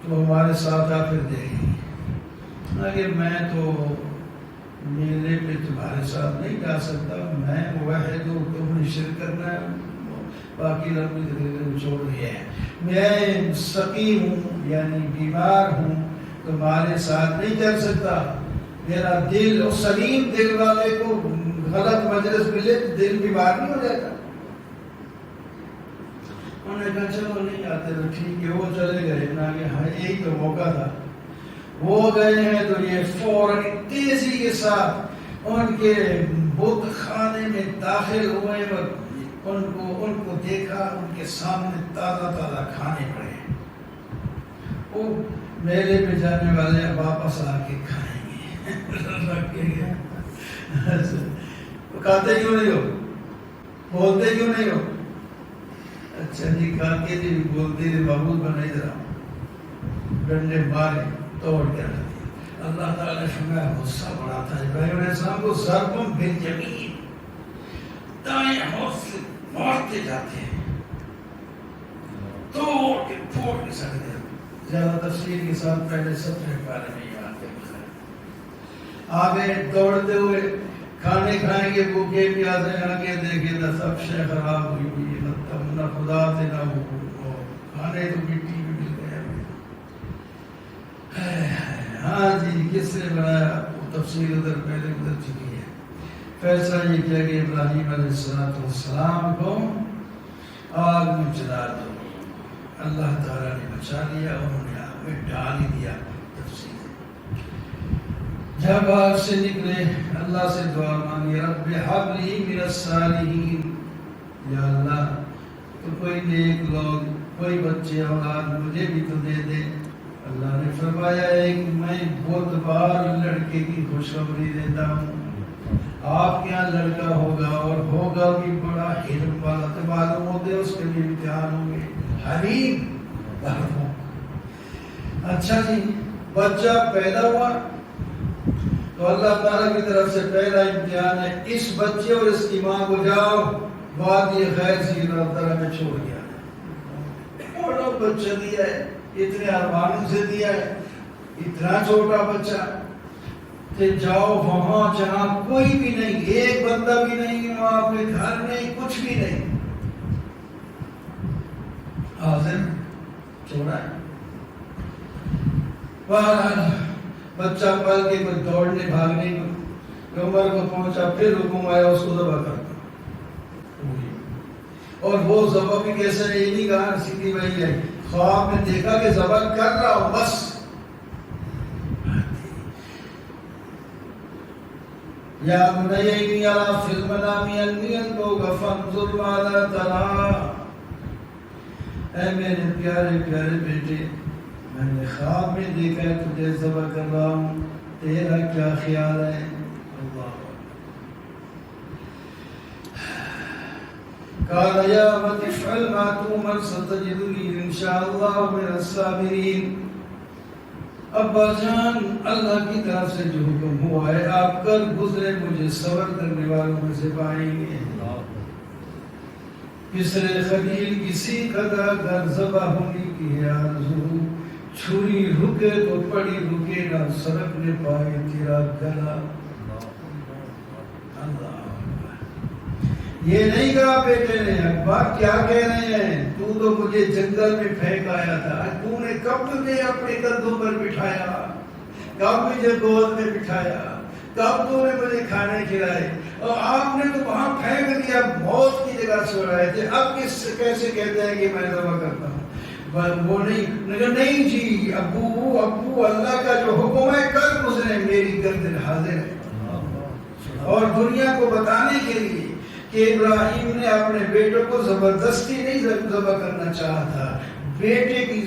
تو ہمارے ساتھ آ پھر دیکھیں۔ کہ میں تو میلے پہ تمہارے ساتھ نہیں جا سکتا، میں موحد ہوں، تم نے شرک کرنا ہے، باقی رب کی تقریر چھوڑ رہی ہے، میں سقیم ہوں یعنی بیمار ہوں، تمہارے ساتھ نہیں چل سکتا، میرا دل اور سلیم دل والے کو غلط مجلس ملے تو دل بیمار نہیں ہو جاتا۔ انہوں نے کہا چلو نہیں آتے تو ٹھیک ہے، وہ چلے گئے، یہی تو موقع تھا، وہ گئے ہیں تو یہ فوراً تیزی کے ساتھ ان کے بت خانے میں داخل ہوئے اور ان کو دیکھا، ان کے سامنے تازہ تازہ کھانے پڑے، وہ میلے پہ جانے والے واپس آ کے کھائیں گے۔ کھاتے کیوں نہیں ہو؟ بولتے کیوں نہیں ہو؟ اچھا جی کھاتے تھے بولتے تھے، بابو بنائی ذرا ڈنڈے مارے توڑ کے رکھ دیا۔ اللہ تعالیٰ نے فرمایا غصہ بڑا تھا، ابراہیم علیہ السلام کو ضرب بالجبین، دائیں ہاتھ سے مارتے جاتے ہیں، توڑ کے پھوڑ کے سڑ دیا۔ زیادہ تفصیل کے ساتھ پہلے 17 پارے میں یہ بات ہے۔ آگے دوڑتے ہوئے کھانے کھائیں گے، بھوکے پیاسے، آگے دیکھیں نہ سب شے خراب ہوئی ہوئی، نہ خدا سے نہ وہ کھانے تو مٹی بھی مل گئے۔ ہاں جی کس نے بنایا وہ تفصیل ادھر پہلے گزر چکی ہے۔ فیصلہ یہ کیا کہ ابراہیم علیہ السلام کو آگ میں جلا دو، اللہ تعالیٰ نے بچا لیا، انہوں نے آگ میں ڈال ہی دیا۔ تفصیل جب آگ سے نکلے اللہ سے دعا مانگی، رب ہب لی من الصالحین، یا اللہ تو کوئی نیک لوگ، کوئی بچے اولاد مجھے بھی تو دے دے۔ اللہ نے فرمایا ایک میں بہت بار لڑکے کی خوشخبری دیتا ہوں، آپ کے یہاں لڑکا ہوگا اور ہوگا بھی بڑا علم والا، تو معلوم ہوتے اس کے بھی امتحان ہوں گے، حلیم۔ اچھا جی بچہ پیدا ہوا تو اللہ تعالیٰ کی طرف سے پہلا امتحان ہے، اس بچے اور اس کی ماں کو جاؤ بعد یہ خیر سی اللہ تعالیٰ میں چھوڑ گیا، بڑا بچہ دیا ہے، اتنے ارمانوں سے دیا ہے، اتنا چھوٹا بچہ، کہ جاؤ وہاں جہاں کوئی بھی نہیں، ایک بندہ بھی نہیں، وہاں پہ گھر نہیں، کچھ بھی نہیں، حاضر چھوڑا ہے۔ بہرحال بچہ پل کے کوئی دوڑنے بھاگنے کی عمر کو پہنچا، پھر حکم آیا اس کو ذبح کر دو، اور وہ ذبح بھی کیسے ہے، یہ نہیں کہا سیدھی وہی ہے، خواب میں دیکھا کہ ذبح کر رہا ہوں بس۔ یا بنی انی اری فی المنام انی اذبحک فانظر ماذا تری، اے میرے پیارے پیارے بیٹے میں نے خواب میں دیکھا ہے تجھے ذبح کر رہا ہوں، تیرا کیا خیال ہے؟ اللہ قال یا ابت افعل ما تؤمر ستجدنی ان شاء اللہ من الصابرین۔ ابا جان اللہ کی طرف سے جو حکم ہوا ہے آپ کل گزرے مجھے صبر کرنے والوں میں سے پائیں گے۔ پسر خلیل کسی قدر اگر ذبح ہونے کی ہے آرزو، چھری رکے تو پڑی رکے نہ سرک نے پائے تیرا گلا۔ اللہ یہ نہیں کہا بیٹے نے ابا کیا کہہ رہے ہیں تو مجھے جنگل میں پھینک آیا تھا تو نے کب مجھے اپنے کندھوں پر بٹھایا کب مجھے گود میں بٹھایا کب تو نے مجھے کھانے کھلائے اور آپ نے تو وہاں پھینک دیا موت کی جگہ سو رہے تھے اب کیسے کہتے ہیں کہ میں ذبح کرتا ہوں وہ نہیں جی ابو اللہ کا جو حکم ہے کل گزرے میری گردن حاضر ہے اور دنیا کو بتانے کے لیے کہ ابراہیم نے اپنے بیٹے کو زبردستی نہیں ذبح کرنا چاہا تھا بیٹے کی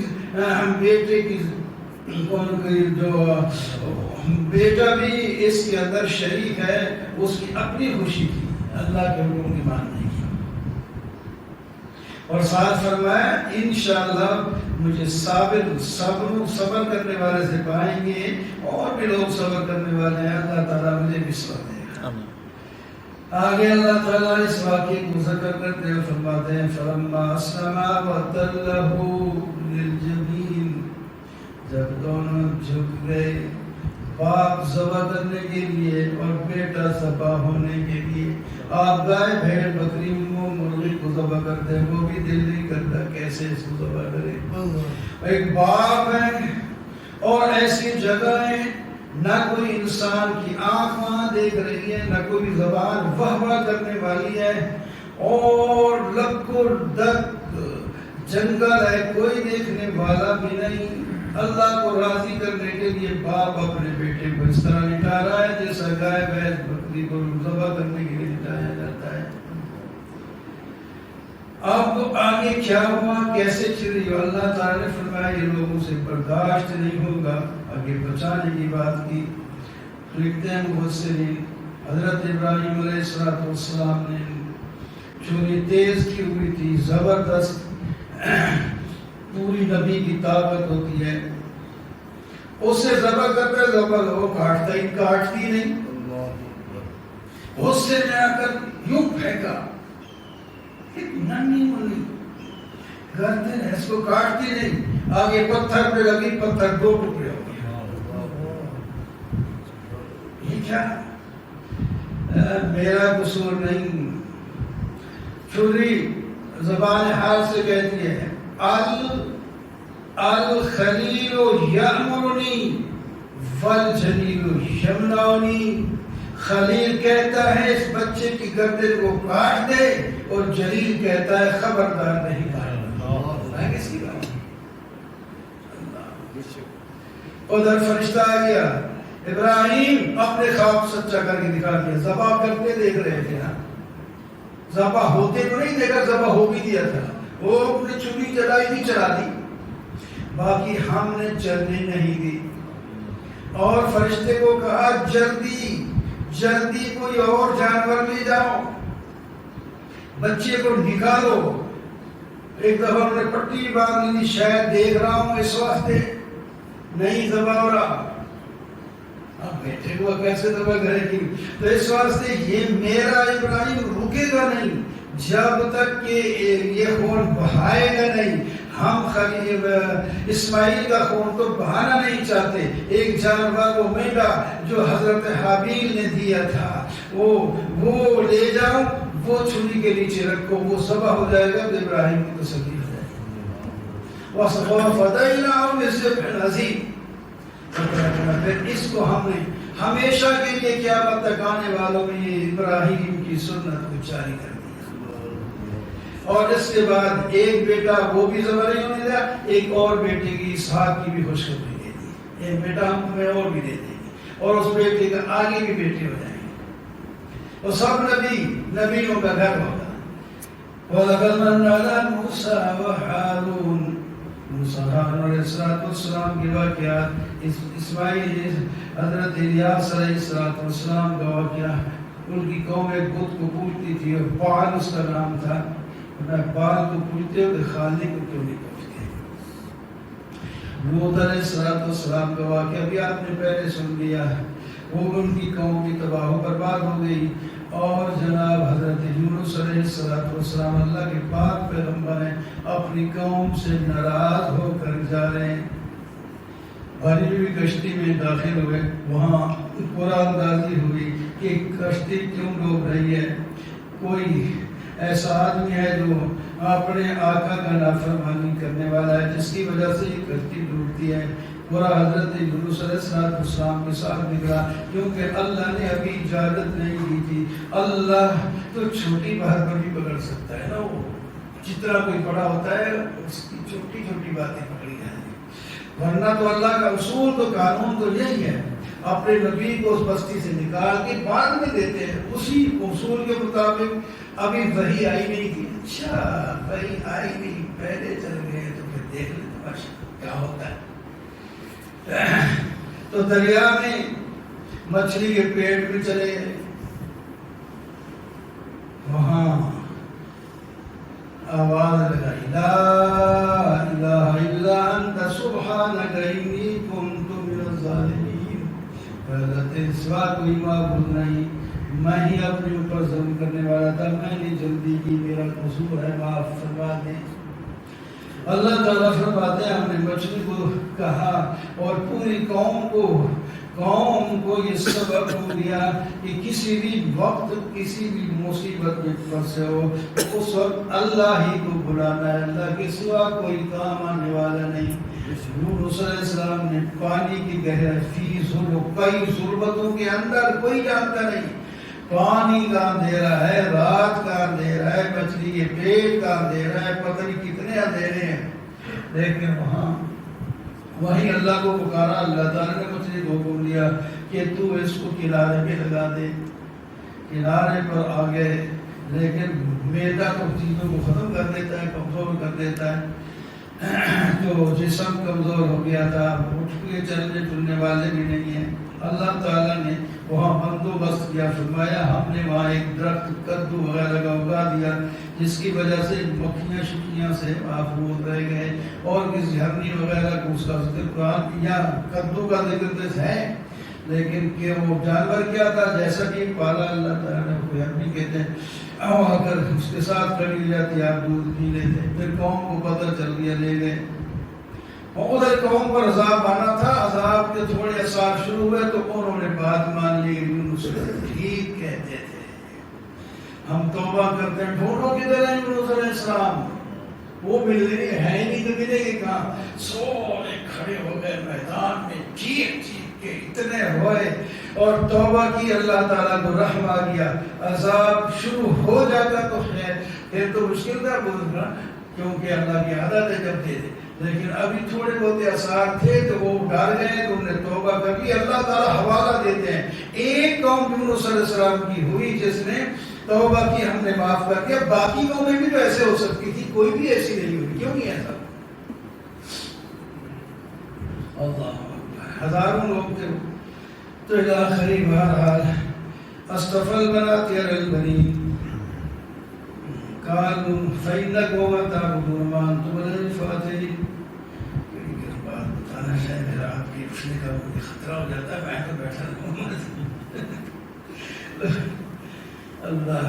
جو بیٹا بھی اس کے اندر شریک ہے اس کی اپنی خوشی کی اللہ کے حکم کی ماننے کی اور ساتھ فرمایا انشاءاللہ مجھے صبر کرنے والے سے پائیں گے اور بھی لوگ صبر کرنے والے ہیں اللہ تعالیٰ مجھے بھی صبر دے گا آگے اللہ تعالیٰ اس واقعے کو ذکر کرتے ہیں فرماتے ہیں فلما اسلما وتلہ للجبین جب دونوں جھک گئے باپ ذبح کرنے کے لیے اور بیٹا ذبح ہونے کے لیے آپ گائے بھیڑ بکری مرغی کو ذبح کرتے ہیں وہ بھی دل نہیں کرتا کیسے اس کو ذبح کرے ایک باپ ہے اور ایسی جگہ ہے نہ کوئی انسان کی آنکھ وہاں دیکھ رہی ہے نہ کوئی زبان واہ کرنے والی ہے اور لک ڈک جنگل ہے کوئی دیکھنے والا بھی نہیں اللہ کو راضی کرنے کے لیے باپ اپنے بیٹے کو اس طرح لٹا رہا ہے جیسا گائے بھینس بکری کو ذبح کرنے کے لیے لٹایا جاتا ہے اب آگے کیا ہوا کیسے چلی اللہ تعالیٰ نے فرمایا یہ لوگوں سے برداشت نہیں ہوگا آگے بچانے کی بات کی لکھتے ہیں مفسرین حضرت ابراہیم علیہ السلام نے چوری تیز کی ہوئی تھی زبردست پوری نبی کی طاقت ہوتی ہے اسے ذبح کرتے ذبح وہ کاٹتی نہیں غصے میں آ کر یوں پھینکا ایک ننھی منی گردن ہے اس کو کاٹتی نہیں آگے پتھر پہ لگی پتھر دو ٹکڑے ہو گئے یہ کیا میرا قصور نہیں چھری زبان حال سے کہتی ہے الخلیل یأمرنی والجلیل یمنعنی خلیل کہتا ہے اس بچے کی گردن کو کاٹ دے اور جلیل کہتا ہے خبردار نہیں کاٹنا کس کی بات ادھر فرشتہ آ گیا ابراہیم اپنے خواب سچا کر کے دکھا دیا ذبح کرتے دیکھ رہے تھے نا ذبح ہوتے تو نہیں دیکھا ذبح ہو بھی دیا تھا وہ اپنی چوری چلائی تھی چلا دی باقی ہم نے چلنے نہیں دی اور فرشتے کو کہا جلدی کوئی اور جانور لے جاؤ بچے کو نکالو ایک دفعہ نے پٹی باندھ لی شاید دیکھ رہا ہوں اس واسطے نہیں ذبح ہو رہا اب بیٹے کو کیسے ذبح کرے گی تو اس واسطے یہ میرا ابراہیم رکے گا نہیں جب تک کہ یہ خون بہائے گا نہیں ہم خلیل اسماعیل کا خون تو بہانا نہیں چاہتے ایک جانور وہ مینڈا جو حضرت حابیل نے دیا تھا وہ لے جاؤ وہ چھری کے نیچے رکھو وہ ذبح ہو جائے گا تو ابراہیم کی تسلی ہو جائے گی وَفَدَيْنَاهُ بِذِبْحٍ عَظِيمٍ پھر اس کو ہم نے ہمیشہ کے لیے قیامت تک آنے والوں میں یہ ابراہیم کی سنت کو جاری کر اور اس کے بعد ایک بیٹا وہ بھی ذبح نہیں ہونے دیا ایک اور بیٹے کی اسحاق کی بھی خوشخبری دے دی ایک بیٹا ہم تمہیں اور بھی دے دیں گے اور اس بیٹے کا آگے بھی بیٹے ہو جائیں گے اور سب نبیوں کا گھر ہوگا وَلَقَدْ مَنَّا عَلَىٰ مُوسَىٰ وَهَارُونَ موسیٰ ہارون علیہ السلام کے واقعات اسماعیل حضرت الیاس علیہ السلام کا واقعہ ان کی قوم ایک بت کو پوجتی تھی اور بال اس کا نام تھا بال کو پوجتے ہوئے خالق کو کیوں نہیں پوجتے لوط علیہ السلام کا واقعہ بھی آپ نے پہلے سن لیا وہ ان کی قوم کی تباہ و برباد ہو گئی اور جناب حضرت یونس علیہ السلام اللہ کے پاک پیغمبر ہیں اپنی قوم سے ناراض ہو کر جا رہے ہیں بھری ہوئی کشتی میں داخل ہوئے وہاں قرآن اندازی ہوئی کہ کشتی کیوں ڈوب رہی ہے کوئی ایسا آدمی ہے جو اپنے آقا کا نافرمانی کرنے والا ہے جس کی وجہ سے یہ کشتی ڈوبتی ہے. پورا حضرت یونس علیہ السلام کے ساتھ نکلا کیونکہ اللہ نے ابھی اجازت نہیں دی تھی. اللہ تو چھوٹی بات پر بھی پکڑ سکتا ہے نا، وہ جتنا کوئی بڑا ہوتا ہے اس کی چھوٹی چھوٹی باتیں پکڑی جائیں گی. ورنہ تو اللہ کا اصول تو قانون تو یہی ہے، اپنے نبی کو اس بستی سے نکال کے بعد میں دیتے ہیں اسی اصول کے مطابق. ابھی وحی آئی نہیں تھی، اچھا وحی آئی نہیں، پہلے چل گئے تو پھر دیکھ لیں تماشا کیا ہوتا ہے. تو دریا میں مچھلی کے پیٹ میں چلے گئے، وہاں آواز لگائی لا الہ الا انت سبحانک انی کنت من الظالمین. حضرت سوا کوئی معبود نہیں، میں ہی اپنے اوپر ظلم کرنے والا تھا، میں نے جلدی کی، میرا قصور ہے، معاف فرما دیں. اللہ تعالیٰ فرماتے ہیں ہم نے مچھلی کو کہا اور پوری قوم کو یہ سبق ہو گیا کہ کسی بھی وقت کسی بھی مصیبت میں پھنسے ہو اس وقت اللہ ہی کو بلانا ہے، اللہ کے سوا کوئی کام آنے والا نہیں. یونس علیہ السلام نے پانی کی گہرائی فی ظلمات، کئی ظلمتوں کے اندر کوئی جانتا نہیں، پانی کا اندھیرا ہے، رات کا اندھیرا ہے، مچھلی کے پیٹ کا اندھیرا ہے، پتہ نہیں کتنے اندھیرے ہیں، لیکن وہیں اللہ کو پکارا. اللہ تعالیٰ نے مچھلی کو حکم دیا کہ تو اس کو کنارے پہ لگا دے. کنارے پر آ گئے، لیکن میدا تو چیزوں کو ختم کر دیتا ہے، کمزور کر دیتا ہے. تو جسم کمزور ہو گیا تھا، اٹھ کے چلنے پھرنے والے بھی نہیں ہیں. اللہ تعالیٰ نے وہاں بندوبست کیا، فرمایا ہم نے وہاں ایک درخت کدو وغیرہ کا اگا دیا جس کی وجہ سے مکھیاں شکیاں سے محفوظ رہ گئے. اور کسی ہرنی وغیرہ کو اس کا ذکر قرآن یا کدو کا ذکر ہے، لیکن کہ وہ جانور کیا تھا جیسا کہ پالا اللہ تعالیٰ نے کوئی ہرنی کہتے ہیں، اگر اس کے ساتھ کڑی جاتی آپ دودھ پی لیتے. پھر قوم کو پتہ چل گیا، لے گئے. اور ادھر قوم پر عذاب آنا تھا، عذاب کے تھوڑے اثار شروع ہوئے تو انہوں نے بات مان لی. یونس ٹھیک کہتے تھے، ہم توبہ کرتے ہیں. ڈھونڈو کدھر ہیں یونس علیہ السلام؟ وہ ملنے ہے نہیں تو ملے گے کہاں؟ سورے کھڑے ہو گئے میدان میں، چیخ چیخ کے اتنے ہوئے اور توبہ کی. اللہ تعالیٰ کو رحم آ گیا. عذاب شروع ہو جاتا تو خیر، پھر تو مشکل تھا بولنا کیونکہ اللہ کی عادت ہے جب دے دے. لیکن ابھی تھوڑے بہت اثار تھے تو وہ ڈر گئے تو انہوں نے توبہ کر لی. اللہ تعالیٰ حوالہ دیتے ہیں ایک قوم یونس علیہ السلام کی ہوئی جس نے توبہ کی، ہم نے معاف کر دیا. باقی قومیں بھی تو ایسے ہو سکتی تھی، کوئی بھی ایسی نہیں ہوئی. کیوں نہیں ایسا؟ اللہ ہزاروں لوگ تھے. تو آخری بہرحال استفل بنات البنین قالوا فإنكم تعبدون ما أنتم له فاترين. بات بتانا شاید میرا آپ کی اٹھنے کا مجھے خطرہ ہو جاتا ہے، میں تو بیٹھا رہوں. اللہ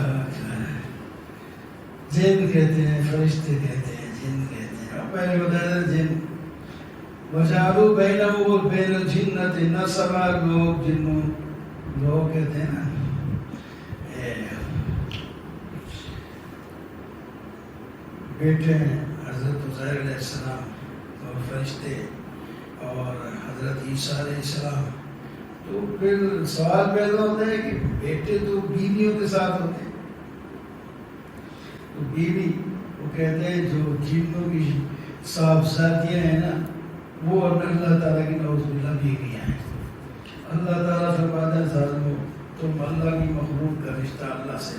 جن کہتے ہیں، فرشتے کہتے ہیں، جن کہتے ہیں. پہلے بتایا جن وجعلوا بینه وبین الجنة نسبا. لوگ کہتے ہیں نا بیٹے ہیں حضرت عزیر علیہ السلام اور فرشتے اور حضرت عیسیٰ علیہ السلام. تو پھر سوال پیدا ہوتا ہے کہ بیٹے تو بیویوں کے ساتھ ہوتے ہیں. تو بیوی وہ کہتے ہیں جو جنوں کی صاحبزادیاں ہیں نا وہ اللہ تعالیٰ کی نعوذ باللہ بیویاں ہیں. اللہ تعالیٰ فرماتا ہے ظالمو تم اللہ کی مخلوق کا رشتہ اللہ سے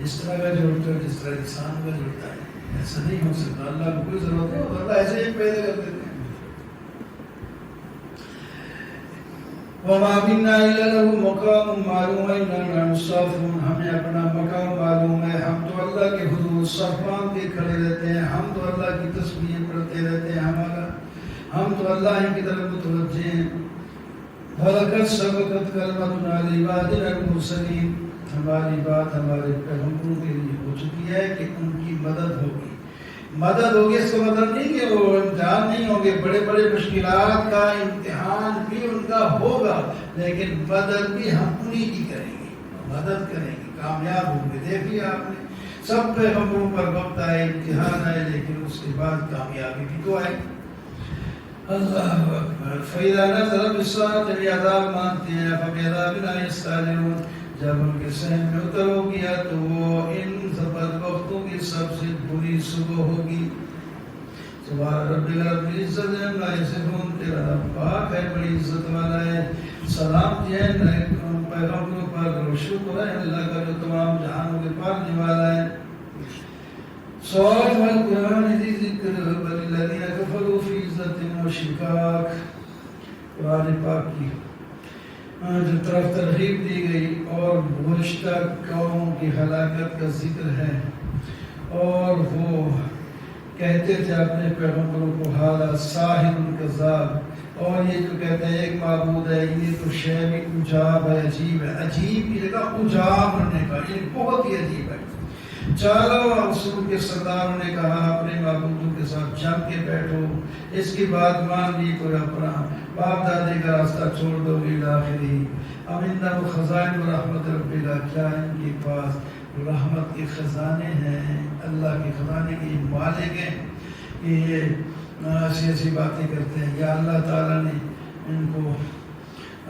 اس طرح کا جوڑتے ہو جس طرح انسان کا جوڑتا ہے. ایسا نہیں ہو سکتا، اللہ کو کوئی ضرورت ہے، اللہ ایسے ہی پیدا کر دیتے ہیں. وَمَا مِنَّا إِلَّا لَهُ مَقَامٌ مَعْلُومٌ وَإِنَّا لَمُصَّافُونَ. ہمیں اپنا مقام معلوم ہے، ہم تو اللہ کے حضور صف باندھ کے کھڑے رہتے ہیں، ہم تو اللہ کی تسبیح پڑھتے رہتے ہیں، ہم تو اللہ ہی کی طرف متوجہ ہیں. وَلَقَدْ سَبَقَتْ كَلِمَتُنَا لِعِبَادِنَا الْمُرْسَلِينَ. ہماری بات ہمارے پیغمبروں کے لیے ہو چکی ہے کہ ان کی مدد ہوگی. مدد ہوگی اس کا مطلب نہیں کہ وہ امتحان نہیں ہوں گے، بڑے بڑے مشکلات کا امتحان بھی ان کا ہوگا، لیکن مدد بھی ہم انہی کی کریں گے، مدد کریں گے. کامیاب ہوں گے. دیکھیے آپ نے سب پیغمبروں پر وقت آئے, امتحان آئے, لیکن اس کے بعد کامیابی بھی تو آئی. اللہ اکبر. فَإِذَا نَزَلَ بِالسَّاعَةِ جب یہ عذاب مانتے ہیں, فَبِعَذَابِنَا يَسْتَعْجِلُونَ جب ان کے سہن میں اتر ہو گیا تو وہ ان بدبختوں کی سب سے بری صبح ہوگی. سبحان ربک رب العزت عما یصفون, تیرا رب پاک ہے, بڑی عزت والا ہے. سلام ہے پیغمبروں پر, شکر ہے اللہ کا جو تمام جہانوں کے پالنے والا ہے. صاد والقرآن ذی ذکر بل الذین کفروا فی عزت و شقاق. قرآن پاک کی جو طرف ترغیب دی گئی اور گزشتہ قوموں کی ہلاکت کا ذکر ہے, اور وہ کہتے تھے اپنے پیغمبروں کو حالا ساحر کذاب, اور یہ جو کہتے ہیں ایک معبود ہے, یہ تو شے بھی عجاب ہے, عجیب ہے. عجیب کی جگہ عجاب ہونے کا, یہ بہت ہی عجیب ہے. چاروں رسول کے سرداروں نے کہا اپنے معبودوں کے ساتھ جم کے بیٹھو, اس کی بات مان لی تو اپنا باپ دادے کا راستہ چھوڑ دو گے. آخری ام عندہم خزائن رحمت ربک, کیا ان کے پاس رحمت کے خزانے ہیں, اللہ کے خزانے کے مالک ہیں کہ یہ ایسی ایسی باتیں کرتے ہیں. یا اللہ تعالیٰ نے ان کو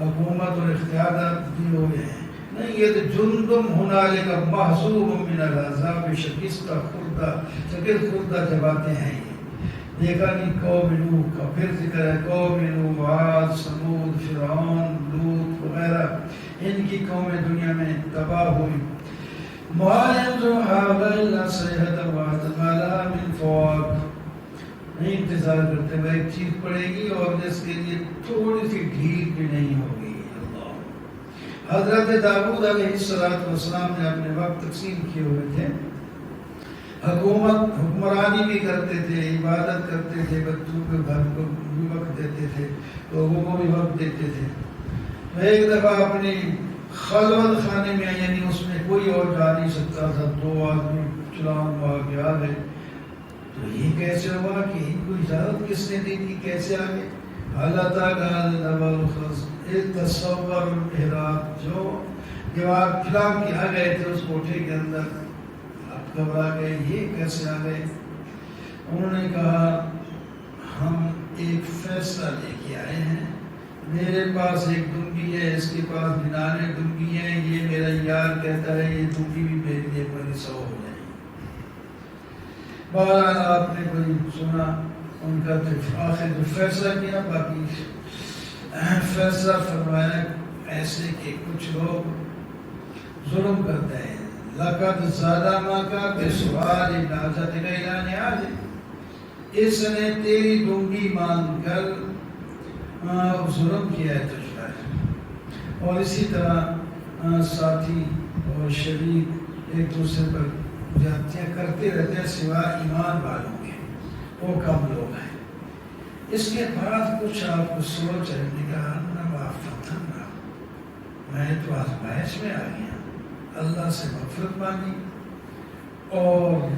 حکومت اور اختیارات دی ہوئے ہیں. نہیں, یہ تو جندم ہنالک محسوب من العذاب شکستہ خوردہ, شکست خوردہ جباتے ہیں. یہ دیکھا نہیں قوم نوح کا پھر ذکر ہے, قوم نوح, عاد, ثمود, فرعون, لوط وغیرہ, ان کی قومیں دنیا میں تباہ ہوئی. ما ينظرها إلا صيحة واحدة ما لها من فواق, نہیں انتظار کرتے وہ ایک چیز پڑے گی اور جس کے لیے تھوڑی سی ڈھیل بھی نہیں ہوگی. حضرت داؤد علیہ السلام نے اپنے وقت تقسیم کیے ہوئے تھے, حکمرانی بھی کرتے تھے, عبادت کرتے تھے, بچوں کے گھر کو بھی وقت دیتے تھے, لوگوں کو بھی وقت دیتے تھے. ایک دفعہ اپنی خلوت خانے میں, یعنی اس میں کوئی اور جا نہیں سکتا تھا, 2 آدمی چلان وہاں کے آ گئے. تو یہ کیسے ہوا کہ ان کو اجازت کس نے دی تھی, کیسے آ گئے؟ اللہ تعالیٰ تصور المحراب, جو دیوار کھلا کے آ گئے تھے اس کوٹھے کے اندر, اب گھبرا گئے, یہ کیسے آ گئے؟ انہوں نے کہا ہم ایک فیصلہ لے کے آئے ہیں, میرے پاس ایک دنگی ہے, اس کے پاس 99 دنگی ہیں, یہ میرا یار کہتا ہے یہ دنگی بھی میرے لیے بڑی 100 ہو جائے. بہرحال آپ نے کوئی سنا ان کا آخر جو فیصلہ کیا, باقی فیصلہ فرمایا ایسے کہ کچھ لوگ ظلم کرتے ہیں. لقد زیادہ ماں کا بے سوال نازت غیران آج, اس نے تیری دنگی مانگ کر ظلم کیا ہے تجھ پر. اور اسی طرح ساتھی اور شریک ایک دوسرے پر زیادتیاں کرتے رہتے ہیں سوائے ایمان والوں کے, وہ کم لوگ ہیں. اس کے بعد کچھ آپ کو سوچ ہے, میں تو آزمائش میں آ گیا, اللہ سے مغفرت مانگی اور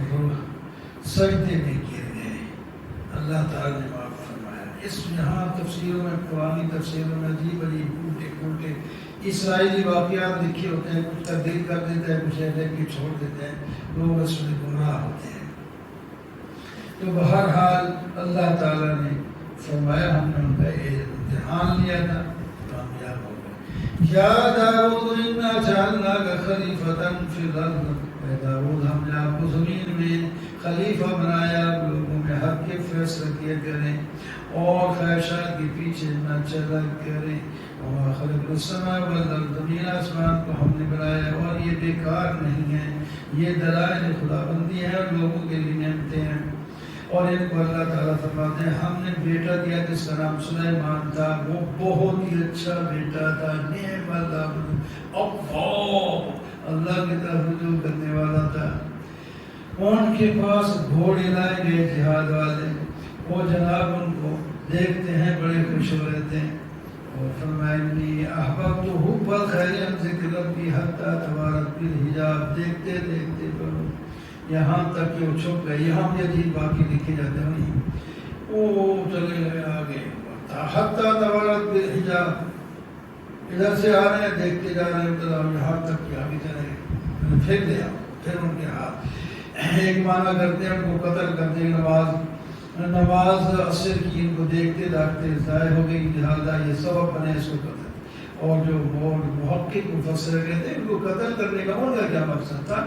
سجدے میں گر گئے, اللہ تعالیٰ نے معاف فرمایا. اس یہاں تفسیروں میں, قرآنی تفسیروں میں عجیب عجیب الٹے الٹے اسرائیلی واقعات لکھے ہوتے ہیں, کچھ تبدیل کر دیتے ہیں, کچھ ایسے کہ چھوڑ دیتے ہیں, لوگ اس میں گمراہ ہوتے ہیں. تو بہرحال اللہ تعالیٰ نے فرمایا ہم نے ان کا امتحان لیا تھا, کامیاب ہو گئے. یا داؤد انا جعلناک خلیفۃ فی الارض, اے داؤد ہم نے آپ کو زمین میں خلیفہ بنایا, لوگوں میں حق کے فیصلے کیا کریں اور خواہشات کے پیچھے نہ چلا کریں. وما خلقنا السماء والارض, زمین آسمان کو ہم نے بنایا اور یہ بیکار نہیں ہے, یہ دلائل خدا بندی ہے اور لوگوں کے لیے نعمتیں ہیں. اور ان کو اللہ تعالیٰ فرماتے ہیں ہم نے بیٹا دیا جس کا نام سلیمان تھا, وہ بہت ہی اچھا بیٹا تھا, نعم اللہ کی طرف رجوع کرنے والا تھا. ان کے پاس گھوڑے لائے گئے جہاد والے, وہ جناب ان کو دیکھتے ہیں بڑے خوش ہو رہتے ہیں. اور فرمائیں احببت حب الخیر عن ذکر ربی حتی توارت بالحجاب, دیکھتے دیکھتے یہاں تک کہ وہ چھپ گئے. یہاں بھی عجیب باقی لکھے جاتے ہیں, وہ چلے گئے آگے حتی توارت بالحجاب, ادھر سے آ رہے ہیں دیکھتے جا رہے ہیں, یہاں تک کہ آگے چلے گئے. پھر لے آؤ، پھر ان کے ہاتھ ایک معنی کرتے ہیں ان کو قتل کرتے ہیں، نماز عصر کی ان کو دیکھتے داکھتے ضائع ہو گئی، لہٰذا یہ سبب بنے اس کو قتل۔ اور جو محقق مفسر کہتے ہیں ان کو قتل کرنے کا ان کا کیا مقصد تھا؟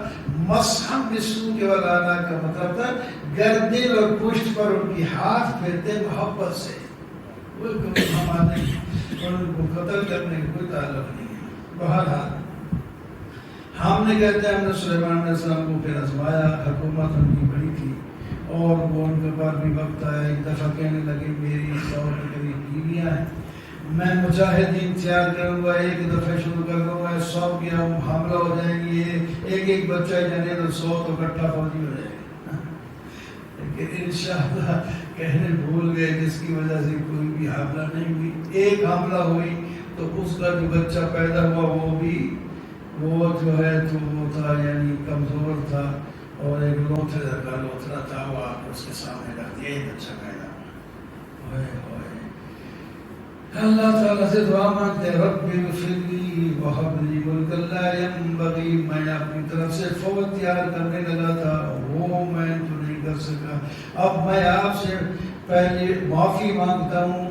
مسحم بسو کے ولانا کا مطلب تھا گردن اور پشت پر ان کی ہاتھ پھیرتے محبت سے، کوئی ہمارے ان کو قتل کرنے کا کوئی تعلق نہیں ہے۔ بہرحال ہم نے کہتے ہیں ہم نے سلیمان علیہ السلام کو پھر آزمایا، حکومت ان کی بڑی تھی اور وہ ان کے پاس بھی وقت آیا، ایک دفعہ کہنے لگے میری 100 کے قریب بیویاں ہیں، میں مجاہدین تیار کروں گا، ایک دفعہ شروع کر دوں گا، 100 کی ہم حاملہ ہو جائیں گے، ایک بچہ جانے تو 100 تو اکٹھا فوجی ہو جائے گا۔ لیکن انشاءاللہ کہنے بھول گئے جس کی وجہ سے کوئی بھی حاملہ نہیں ہوئی۔ ایک حاملہ ہوئی تو اس کا جو بچہ پیدا ہوا وہ جو ہے تو وہ تھا یعنی کمزور تھا اور ایک لوتھرا تھا، وہ آپ اس کے سامنے رکھ دیا، ایک بچہ پیدا ہوا۔ اللہ تعالیٰ سے دعا مانگتے رب اغفر لی وہب لی ملکا لا ینبغی، میں اپنی طرف سے فوج تیار کرنے لگا تھا وہ میں تو نہیں کر سکا، اب میں آپ سے پہلے معافی مانگتا ہوں،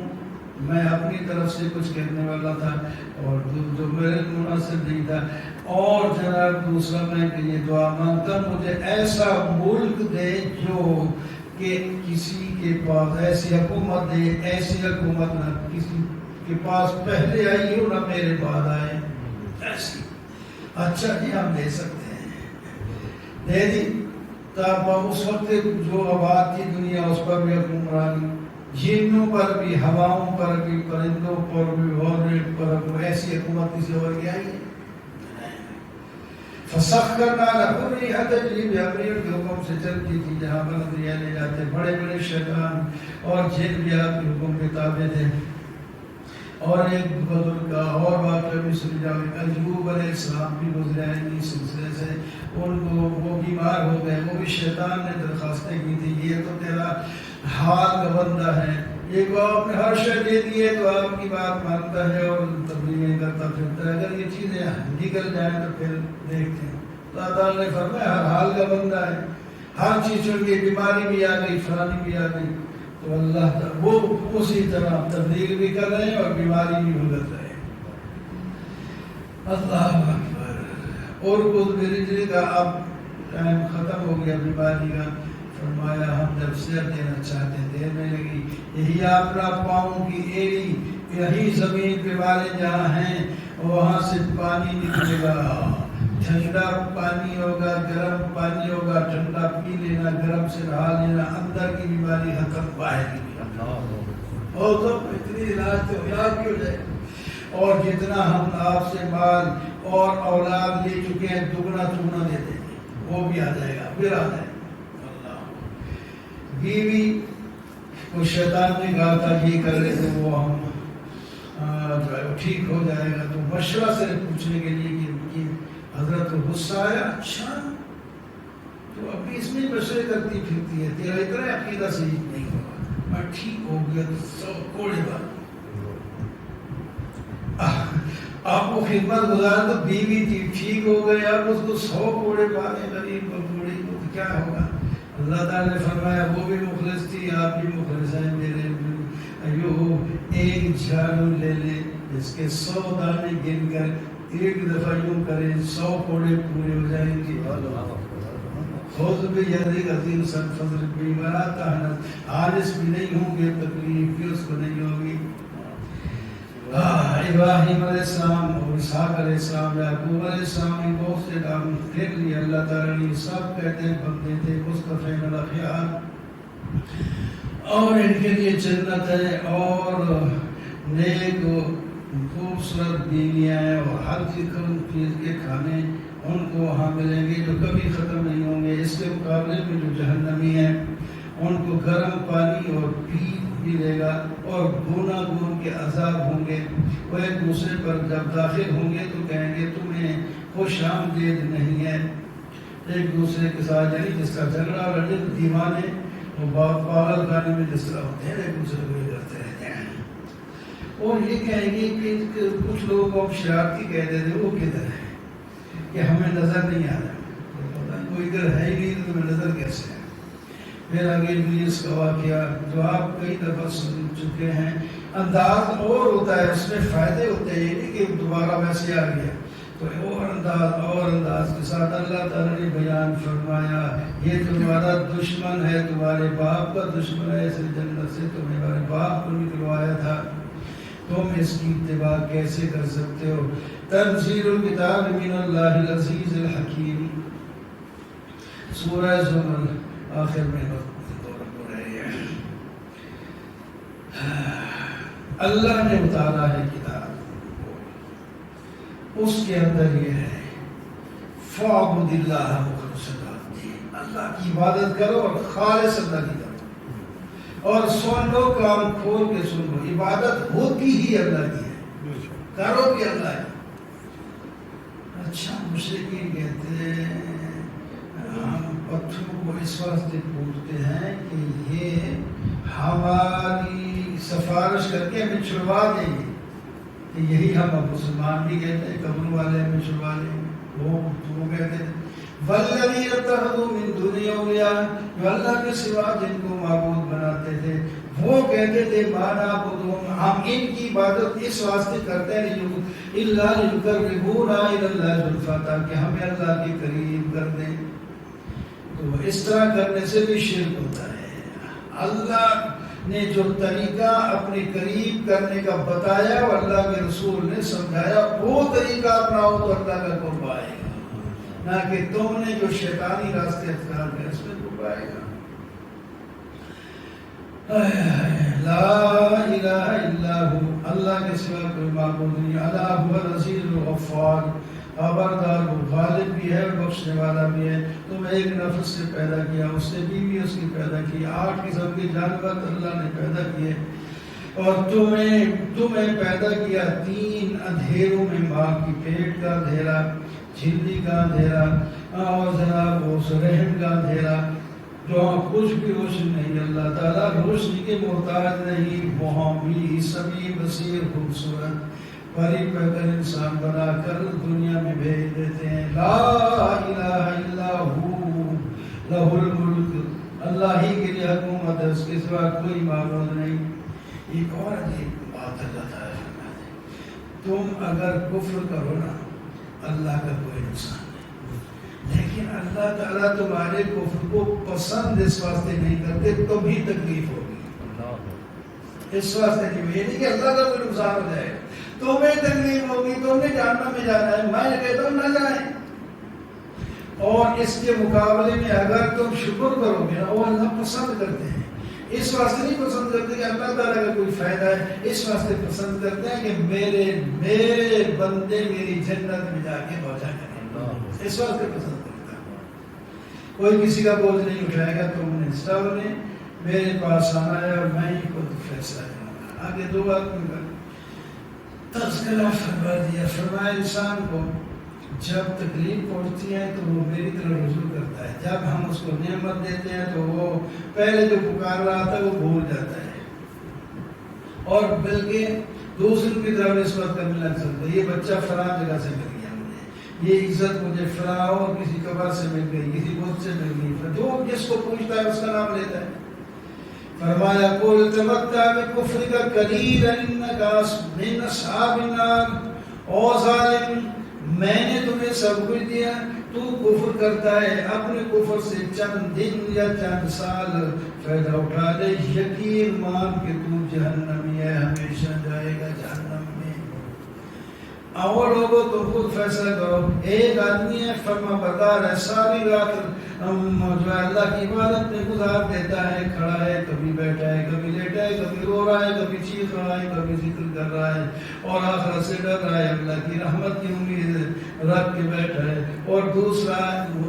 میں اپنی طرف سے کچھ کہنے والا تھا اور جو میرے مناسب نہیں تھا، اور جناب دوسرا میں کہ یہ دعا مانگتا ہوں مجھے ایسا ملک دے جو کہ کسی کے پاس ایسی حکومت دے، ایسی حکومت نہ کسی کے پاس پہلے آئی ہو نہ میرے بعد آئے، ایسی۔ اچھا جی ہم دے سکتے ہیں، دے دی۔ تب اس وقت جو آباد تھی دنیا اس پر بھی حکمرانی، جنوں پر بھی، ہواؤں پر بھی، پرندوں پر بھی، وارنٹ پر بھی، ایسی حکومت کسی اور کی آئی ہے؟ فسخرنا له الريح تجري بأمره کے حکم سے چلتی تھی جہاں بلندیاں لے جاتے، بڑے بڑے شیطان اور جن بھی آپ کے حکم کے تابع تھے۔ اور ایک بزرگ کا اور واقعہ بھی سن جاؤ، ایوب علیہ السلام بھی گزرے ہیں اس سلسلے سے، ان کو وہ بیمار ہو گئے، وہ بھی شیطان نے درخواستیں کی تھی یہ تو تیرا حال کا بندہ ہے، یہ کو آپ نے ہر شے دے دی ہے تو آپ کی بات مانتا ہے اور تبلیغیں کرتا پھرتا ہے، اگر یہ چیزیں نکل جائیں تو پھر دیکھتے ہیں۔ اللہ تعالیٰ نے فرمایا ہر حال کا بندہ ہے، ہر چیز چھوڑ کے بیماری بھی آ گئی، فلانی بھی آ گئی، تو اللہ وہ اسی طرح تبلیغ بھی کر رہے ہیں اور بیماری بھی بھگت رہے ہیں۔ اللہ اکبر۔ اور کچھ میری کا اب ٹائم ختم ہو گیا بیماری کا، فرمایا ہم جب سیر دینا چاہتے دینے لگی، یہی اپنا پاؤں کی ایڑی، یہی زمین پہ والے جہاں ہیں وہاں سے پانی نکلے گا، ٹھنڈا پانی ہوگا، گرم پانی ہوگا، ٹھنڈا پی لینا، گرم سے نہا لینا، اندر کی بیماری ختم، باہر کی بیماری اور تو اتنی علاج تو علاج بھی ہو جائے۔ اور جتنا ہم آپ سے مال اور اولاد لے چکے ہیں دگنا چگنا دے دیں گے، وہ بھی آ جائے گا، پھر آ جائے گا۔ بیوی کو شیطان نے کہا تھا یہ کر رہے تھے وہ ہم جو ہے وہ ٹھیک ہو جائے گا، تو مشورہ سے پوچھنے کے لیے کہ حضرت کو غصہ آیا، اچھا تو ابھی اس میں مشورے کرتی پھرتی ہے، تیرا اتنا عقیدہ صحیح نہیں ہوگا، میں ٹھیک ہو گیا تو 100 کوڑے بات۔ آپ کو خدمت گزار تو بیوی تھی، ٹھیک ہو گئے، آپ اس کو 100 کوڑے پانے، غریب کو کوڑے کو کیا ہوگا؟ اللہ تعالیٰ نے فرمایا وہ بھی مخلص تھی، آپ بھی مخلص ہیں میرے ایوب، ایک جھاڑو لے لے اس کے 100 دانے گن کر ایک دفعہ یوں کریں 100 کوڑے پورے ہو جائیں گے۔ خود بھی یادی عظیم سن فضل بھی ولا تحنث، حارث بھی نہیں ہوں گے، تکلیف بھی اس کو نہیں ہوگی۔ ابراہیم علیہ السلام اور اسحاق علیہ السلام، یعقوب علیہ السلام نے بہت سے کام پھر لیے، اللہ تعالیٰ نے سب کہتے ہیں بندے تھے مصطفی الاخیار، اور ان کے لیے جنت ہے اور نیک خوبصورت بیویاں ہیں اور ہر چیز کے کھانے ان کو وہاں ملیں گے جو کبھی ختم نہیں ہوں گے۔ اس کے مقابلے میں جو جہنمی ہیں ان کو گرم پانی اور پیپ ملے گا اور گونا گون کے عذاب ہوں گے، وہ ایک دوسرے پر جب داخل ہوں گے تو کہیں گے تمہیں خوش آمدید نہیں ہے، ایک دوسرے کے ساتھ یعنی جس کا جھگڑا اور دیوانے وہ پاگل خانے میں جس طرح ہوتے ہیں ایک دوسرے کو یہ کرتے رہتے ہیں، اور یہ کہیں گے کہ کچھ لوگ کو شرارتی کہتے تھے وہ کدھر ہے، کہ ہمیں نظر نہیں آ رہا، کوئی ادھر ہے ہی نہیں تو تمہیں نظر کیسے ہے؟ پھر آگے ابلیس کا واقعہ جو آپ کئی دفعہ سن چکے ہیں، انداز اور ہوتا ہے، اس میں فائدے ہوتے ہیں، یہ نہیں کہ دوبارہ ویسے آ گیا، تو اور انداز کے ساتھ اللہ تعالیٰ نے بیان فرمایا یہ تمہارا دشمن ہے، تمہارے باپ کا دشمن ہے، اس جنت سے تمہارے باپ کو نکلوایا تھا، تم اس کی اتباع کیسے کر سکتے ہو؟ تنزیل الکتاب من اللہ العزیز الحکیم، سورہ زمر آخر میں اللہ نے اتارا ہے کتاب، اس کے اندر یہ ہے فَاعْبُدِ اللَّهَ مُخْلِصًا لَهُ الدِّينَ، اللہ کی عبادت کرو اور خالص اللہ کی کرو، اور سن لو، کام کھول کے سن لو، عبادت ہوتی ہی اللہ کی ہے، کرو بھی اللہ کی۔ اچھا مشرکین کہتے ہیں ہم پتھروں کو اس واسطے پوجتے ہیں کہ یہ ہماری سفارش کر کے ہمیں چھڑوا دیں گے، کہ یہی ہم اب مسلمان بھی کہتے ہیں، قبر والے ہمیں چھڑوا دیں گے، وہ کہتے ہیں وَالَّذِينَ اتَّخَذُوا مِن دُونِهِ أَوْلِيَاءَ، جو اللہ کے سوا جن کو معبود بناتے تھے، وہ کہتے تھے مَا نَعْبُدُهُمْ، ہم ان کی عبادت اس واسطے کرتے ہیں إِلَّا لِيُقَرِّبُونَا إِلَى اللَّهِ زُلْفَىٰ، تاکہ ہمیں اللہ کے قریب کر دیں۔ تو اس طرح کرنے سے بھی شرک ہوتا ہے۔ اللہ نے جو طریقہ اپنے قریب کرنے کا بتایا اور اللہ کے رسول نے سمجھایا، وہ طریقہ اپناؤ تو اللہ کا قرب آئے گا، نہ کہ تم نے جو شیطانی راستے اختیار کیا اس میں قرب آئے گا۔ لا الہ الا ہو، اللہ کے سوا کوئی معبود نہیں، اللہ هو العزیز الغفار، خبردار وہ غالب بھی ہے، بخشنے والا بھی ہے۔ تم ایک نفس سے پیدا کیا، اس سے بیوی اس کی پیدا کی، 8 قسم کے جانور اللہ نے پیدا کیے، اور تمہیں پیدا کیا 3 اندھیروں میں، ماں کی پیٹ کا اندھیرا، جھلی کا اندھیرا، اور جناب اس رحم کا اندھیرا، جو کچھ بھی روشن نہیں۔ اللہ تعالیٰ روشنی کے محتاج نہیں، وہاں بھی سمیع بصیر خوبصورت پری پیکر انسان بنا کر دنیا میں بھیج دیتے ہیں۔ لا الہ الا ہو لہ الملک، اللہ ہی کے لیے حکومت ہے، اس کے سوا کوئی معبود نہیں۔ ایک اور عجیب بات اللہ تعالیٰ فرماتے ہیں، تم اگر کفر کرو نا اللہ کا کوئی نقصان نہیں، لیکن اللہ تعالیٰ تمہارے کفر کو پسند اس واسطے نہیں کرتے، تو بھی تکلیف ہوگی، اس واسطے نہیں کہ اللہ کا کوئی نقصان ہو جائے، تمہیں تکلیف ہوگی، تم نے جہنم میں جانا ہے، میں کہتا ہوں نہ جائیں۔ اور اس کے مقابلے میں اگر تم شکر کرو گے نا، وہ اللہ پسند کرتے ہیں، اس واسطے نہیں پسند کرتے کہ اللہ تعالیٰ کا کوئی فائدہ ہے، اس واسطے پسند کرتے ہیں کہ میرے بندے میری جنت میں جا کے پہنچا کریں، اس واسطے پسند کرتا ہے۔ کوئی کسی کا بوجھ نہیں اٹھائے گا، تم نے سب نے میرے پاس آنا ہے اور میں ہی خود فیصلہ کروں گا۔ آگے 2 بات میں تذکرہ فرما دیا، فرمایا انسان کو جب تکلیف پہنچتی ہے تو وہ میری طرف رجوع کرتا ہے، جب ہم اس کو نعمت دیتے ہیں تو وہ پہلے جو پکار رہا تھا وہ بھول جاتا ہے، اور بلکہ دوسروں کی طرف نسبت کرنے لگ سکتا ہے، یہ بچہ فلاں جگہ سے مل گیا مجھے، یہ عزت مجھے فلاں اور کسی قبر سے مل گئی، کسی بت سے مل گئی، جو جس کو پوچھتا ہے اس کا نام لیتا ہے۔ فرمایا قُلْ تَمَتَّعْ بِكُفْرِكَ قَلِيلًا إِنَّكَ مِنْ أَصْحَابِ النَّارِ، او ظالم میں نے تمہیں سب کچھ دیا، تو کفر کرتا ہے، اپنے کفر سے چند دن یا چند سال فائدہ اٹھا لے، یقین مان کہ تو جہنمی ہے، ہمیشہ جائے گا جہنم میں۔ اور لوگوں تو خود فیصلہ کرو، ایک آدمی ہے فرما بردار ہے، ساری رات جو اللہ کی عبادت میں گزار دیتا ہے، کھڑا ہے، کبھی بیٹھا ہے، کبھی لیٹا ہے، کبھی رو رہا ہے، کبھی چیخ رہا ہے، کبھی ذکر کر رہا ہے، اور آخرت سے ڈر رہا ہے، اللہ کی رحمت کی امید رکھ کے بیٹھا ہے، اور دوسرا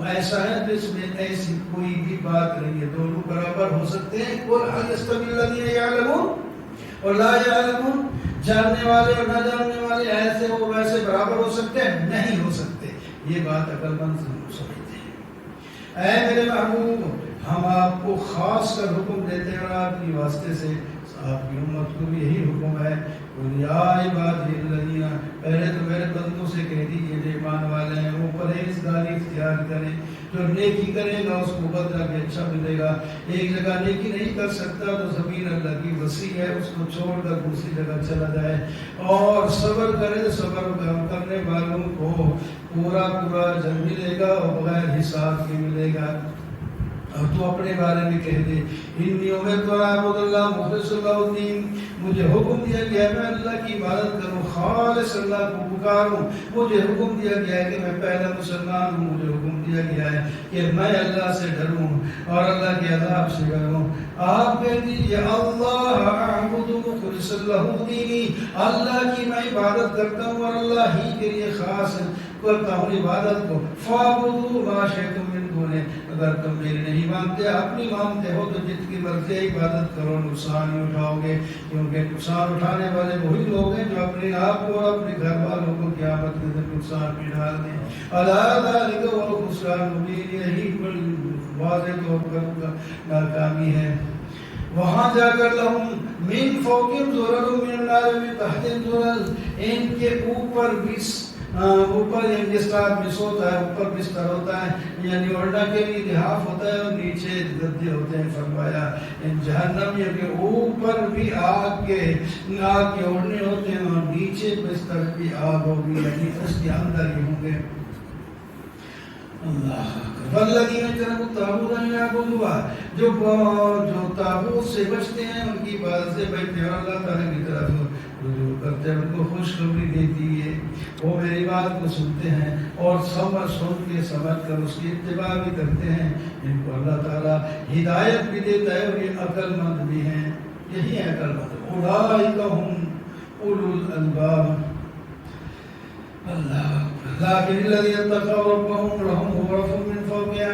ایسا ہے جس میں ایسی کوئی بھی بات نہیں ہے، دونوں برابر ہو سکتے ہیں۔ قُلْ هَلْ يَسْتَوِي الَّذِينَ يَعْلَمُونَ اور لا يَعْلَمُونَ، جاننے والے اور نہ جاننے والے ایسے وہ ویسے برابر ہو سکتے ہیں؟ نہیں ہو سکتے، یہ بات عقل مند سمجھتے ہیں۔ اے میرے محبوب، ہم آپ کو خاص کر حکم دیتے ہیں اور آپ کی واسطے سے آپ کی امت کو بھی یہی حکم ہے، یا عبادی الذین، پہلے تو میرے بندوں سے کہہ دیجیے جو ایمان والے ہیں وہ پرہیزگاری اختیار کریں، جو نیکی کرے گا اس کو بدلہ بھی اچھا ملے گا۔ ایک جگہ نیکی نہیں کر سکتا تو زمین اللہ کی وسیع ہے، اس کو چھوڑ کر دوسری جگہ چلا جائے، اور صبر کرے تو صبر کرنے والوں کو پورا اجر ملے گا اور بغیر حساب کے ملے گا۔ اور تو اپنے بارے میں کہہ دے انی امرت ان اعبد اللہ مخلص له الدین، مجھے حکم دیا گیا ہے میں اللہ کی عبادت کروں، خالص اللہ کو پکاروں، مجھے حکم دیا گیا ہے کہ میں پہلا مسلمان ہوں، مجھے حکم دیا گیا ہے کہ میں اللہ سے ڈروں اور اللہ کے عذاب سے ڈروں۔ آپ کہہ دیجیے اللہ اعبد مخلص له دینی، اللہ کی میں عبادت کرتا ہوں اور اللہ ہی کے لیے خاص کرتا ہوں عبادت کو، فاعبدوا ما شئتم من دونه، اگر تم میری نہیں مانتے اپنی مانتے ہو تو جت کی مرضی عبادت کرو، نقصان نہیں اٹھاؤ گے، کیونکہ نقصان اٹھانے والے وہی لوگ ہیں جو اپنے آپ کو اور اپنے گھر والوں کو قیامت کے دن نقصان میں ڈال دیں۔ الا ذلک هو الخسران المبین، یہی بڑی واضح طور پر ناکامی ہے۔ وہاں جا کر لہم من فوقہم ظلل من النار من تحتہم ظلل، ان کے اوپر بھی اوپر جس طرح بس ہوتا ہے، اوپر بستر ہوتا ہے یعنی اوڑھنا کے لیے لحاف ہوتا ہے اور نیچے گدے ہوتے ہیں، فرمایا ان جہنمیوں کے اوپر بھی آگ کے اوڑھنے ہوتے ہیں اور نیچے بستر بھی آگ ہوگی، یعنی اس کے اندر ہی ہوں گے۔ اللہ والذین اجتنبوا الطاغوت ان یعبدوها، جو طاغوت سے بچتے ہیں ان کی عبادت سے بچتے ہیں اور اللہ تعالیٰ کی طرف رجوع کرتے ہیں، ان کو خوشخبری دیتی ہے، وہ میری بات کو سنتے ہیں اور سن کے سمجھ کر اس کی اتباع بھی کرتے ہیں، ان کو اللہ تعالیٰ ہدایت بھی دیتا ہے اور یہ عقل مند بھی ہیں، یہی ہے عقل مند، اولئک هم اولو الالباب۔ اللہ لیکن الذین اتقوا ربهم لهم غرف من فوقها،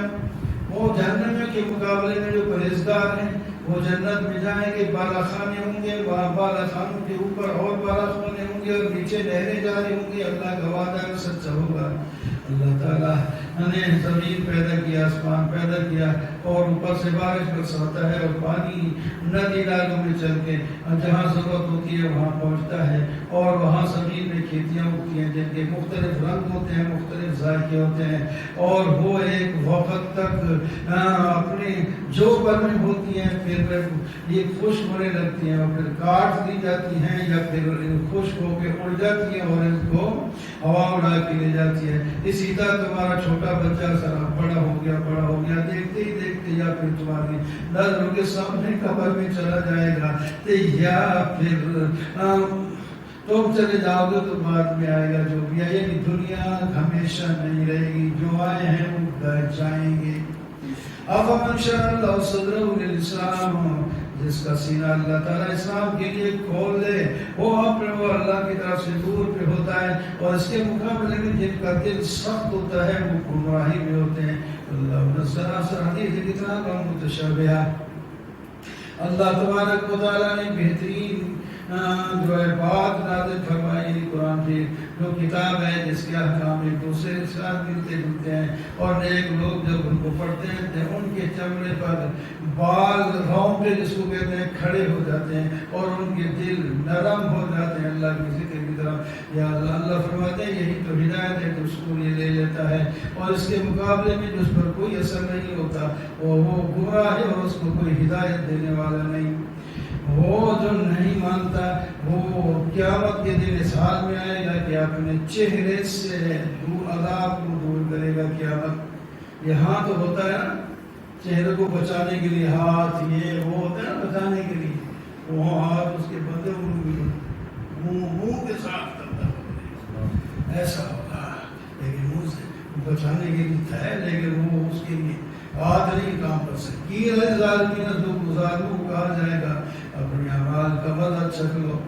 وہ جہنم کے مقابلے میں جو پرہیزگار ہیں وہ جنت میں جائیں گے، بالا خانے ہوں گے، وہاں بالا خانوں کے اوپر اور بالا خانے ہوں گے اور نیچے نہریں جاری ہوں گی، اللہ کا وعدہ ہے سچا ہوگا۔ اللہ تعالیٰ نے زمین پیدا کیا، آسمان پیدا کیا اور اوپر سے بارش برساتا ہے اور پانی ندی نالوں میں چل کے جہاں ضرورت ہوتی ہے وہاں پہنچتا ہے، اور وہاں زمین میں کھیتیاں اگتی ہیں جن کے مختلف رنگ ہوتے ہیں، مختلف ذائقے ہوتے ہیں، اور وہ ایک وقت تک اپنے جو پر میں ہوتی ہیں، پھر یہ خشک ہونے لگتی ہیں اور پھر کاٹ دی جاتی ہیں یا پھر خشک ہو کے اڑ جاتی ہیں اور ان کو ہوا اڑا کے لے جاتی ہے۔ اسی طرح تمہارا چھوٹا بچہ ذرا بڑا ہو گیا دیکھتے ہی دیکھتے یا پھر تمہاری نظروں کے سامنے قبر میں چلا جائے گا، یا پھر تم چلے جاؤ گے تو بعد میں آئے گا جو بھی ہے، یعنی دنیا ہمیشہ نہیں رہے گی، جو آئے ہیں وہ گھر جائیں گے۔ افمن شرح اللہ صدرہ للاسلام، جس کا سینہ اللہ تعالیٰ اسلام کے لیے کھول دے وہ اللہ کی طرف سے دور پہ ہوتا ہے، اور اس کے مقابلے میں جن کا دل سخت ہوتا ہے وہ گمراہی میں ہوتے ہیں۔ اللہ نزل احسن حدیث کتابا متشابہا، اللہ تبارک و تعالیٰ نے بہترین جو ہے بات نازل فرمائی قرآن کی، جو کتاب ہے جس کے احکام ایک دوسرے کے ساتھ ملتے جلتے ہیں، اور نیک لوگ جب ان کو پڑھتے ہیں ان کے چمڑے پر بال رونگٹے جس کو کہتے ہیں کھڑے ہو جاتے ہیں اور ان کے دل نرم ہو جاتے ہیں اللہ کی ذکر کی طرف۔ یا اللہ فرماتے ہیں یہی تو ہدایت ہے کہ اس کو یہ لے لیتا ہے، اور اس کے مقابلے میں جس پر کوئی اثر نہیں ہوتا وہ گمراہ ہے اور اس کو کوئی ہدایت دینے والا نہیں۔ وہ جو نہیں مانتا وہ قیامت کے دن اس حال میں آئے گا کہ اپنے چہرے سے عذاب کو دور کرے گا۔ قیامت یہاں تو ہوتا ہے نا چہرے کو بچانے کے لیے ہاتھ یہ وہ ہوتا ہے نا بچانے کے لیے، وہ ہاتھ اس کے بندے منہ کے ساتھ کرتا ہے ایسا ہوگا، لیکن منہ سے بچانے کے لیے تھا، لیکن وہ اس کے لیے ہاتھ نہیں کام کر سکتی۔ ظالموں کو کہا جائے گا اپنے اعمال کا بدلہ چکھ لو،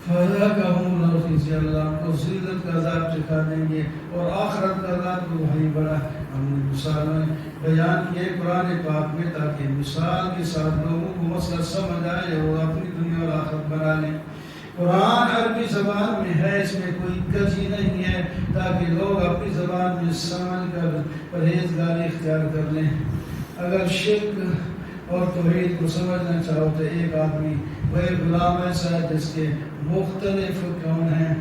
فَذَاقَهُمُ اللَّهُ خِزْيَ، اللہ کو ذلت کا عذاب چکھا دیں گے، اور آخرت کا عذاب تو وہی بڑا۔ ہم نے مثال میں بیان کیے قرآن پاک میں تاکہ مثال کے ساتھ لوگوں کو مسئلہ سمجھ آئے اور اپنی دنیا اور آخرت بنا لیں۔ قرآن عربی زبان میں ہے، اس میں کوئی کجی نہیں ہے، تاکہ لوگ اپنی زبان میں سمجھ کر پرہیزگاری اختیار کر لیں۔ اگر شرک اور توحید کو سمجھنا چاہو تو ایک آدمی وہ غلام ایسا ہے جس کے مختلف کون ہیں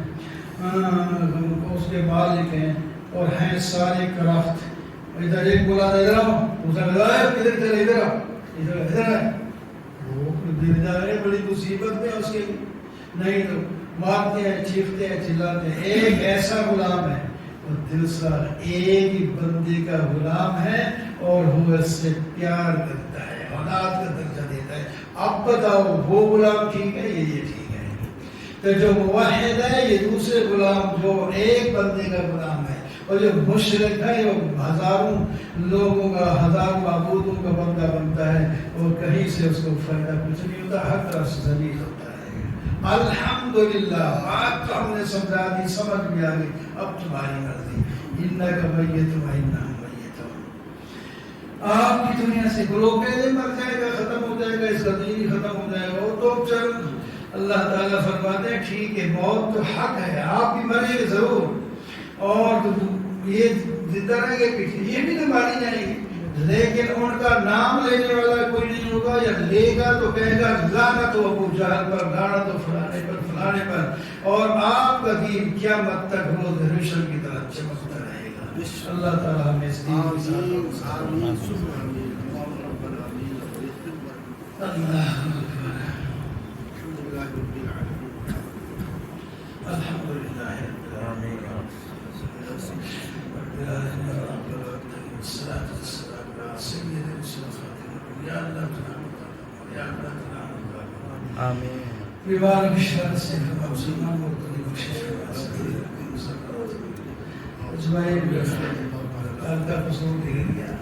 اس کے مالک ہیں اور ہیں سارے کرافت. ادھر ایک بولا ادھر آؤ دوسرا کدھر چلے ادھر آؤ ادھر ہے وہ گر جا رہے بڑی مصیبت میں اس کے نہیں تو مارتے ہیں چیختے ہیں چلاتے ہیں. ایک ایسا غلام ہے اور دوسرا ایک ہی بندے کا غلام ہے اور وہ اس سے پیار کرتا ہے اولاد کا درجہ دیتا ہے. اب بتاؤ وہ غلام ٹھیک ہے یہ ٹھیک ہے؟ تو جو موحد ہے یہ دوسرے غلام جو ایک بندے کا غلام ہے اور جو مشرک ہے وہ ہزاروں لوگوں کا ہزاروں معبودوں کا بندہ بنتا ہے اور کہیں سے اس کو فائدہ کچھ نہیں ہوتا ہر طرح سے ذلیل ہوتا ہے. الحمدللہ بات تو ہم نے سمجھا دی سمجھ میں آ گئی اب تمہاری مرضی. انک میت و انا میتون. آپ کی دنیا سے گروہ پہلے مر جائے گا ختم ہو جائے گا اس کا دین ختم ہو جائے گا وہ تو چل اللہ تعالیٰ فرماتے ہیں ٹھیک ہے موت تو حق ہے آپ بھی مریں گے ضرور اور یہ زندہ رہیں گے پیچھے یہ بھی تو ماری جائیں گے لیکن ان کا نام لینے والا کوئی نہیں ہوگا یا لے گا تو کہے گا لعنت ہو ابو جہل پر لعنت ہو فلانے پر اور آپ کا دین قیامت تک روز ریشم کی طرح چمکتا رہے گا. اللہ تعالیٰ ہمیں اس دین کے ساتھ اللہ الحمدللہ آمین. بیمار بشار سے مسلمان اجمعین کا قصور گر گیا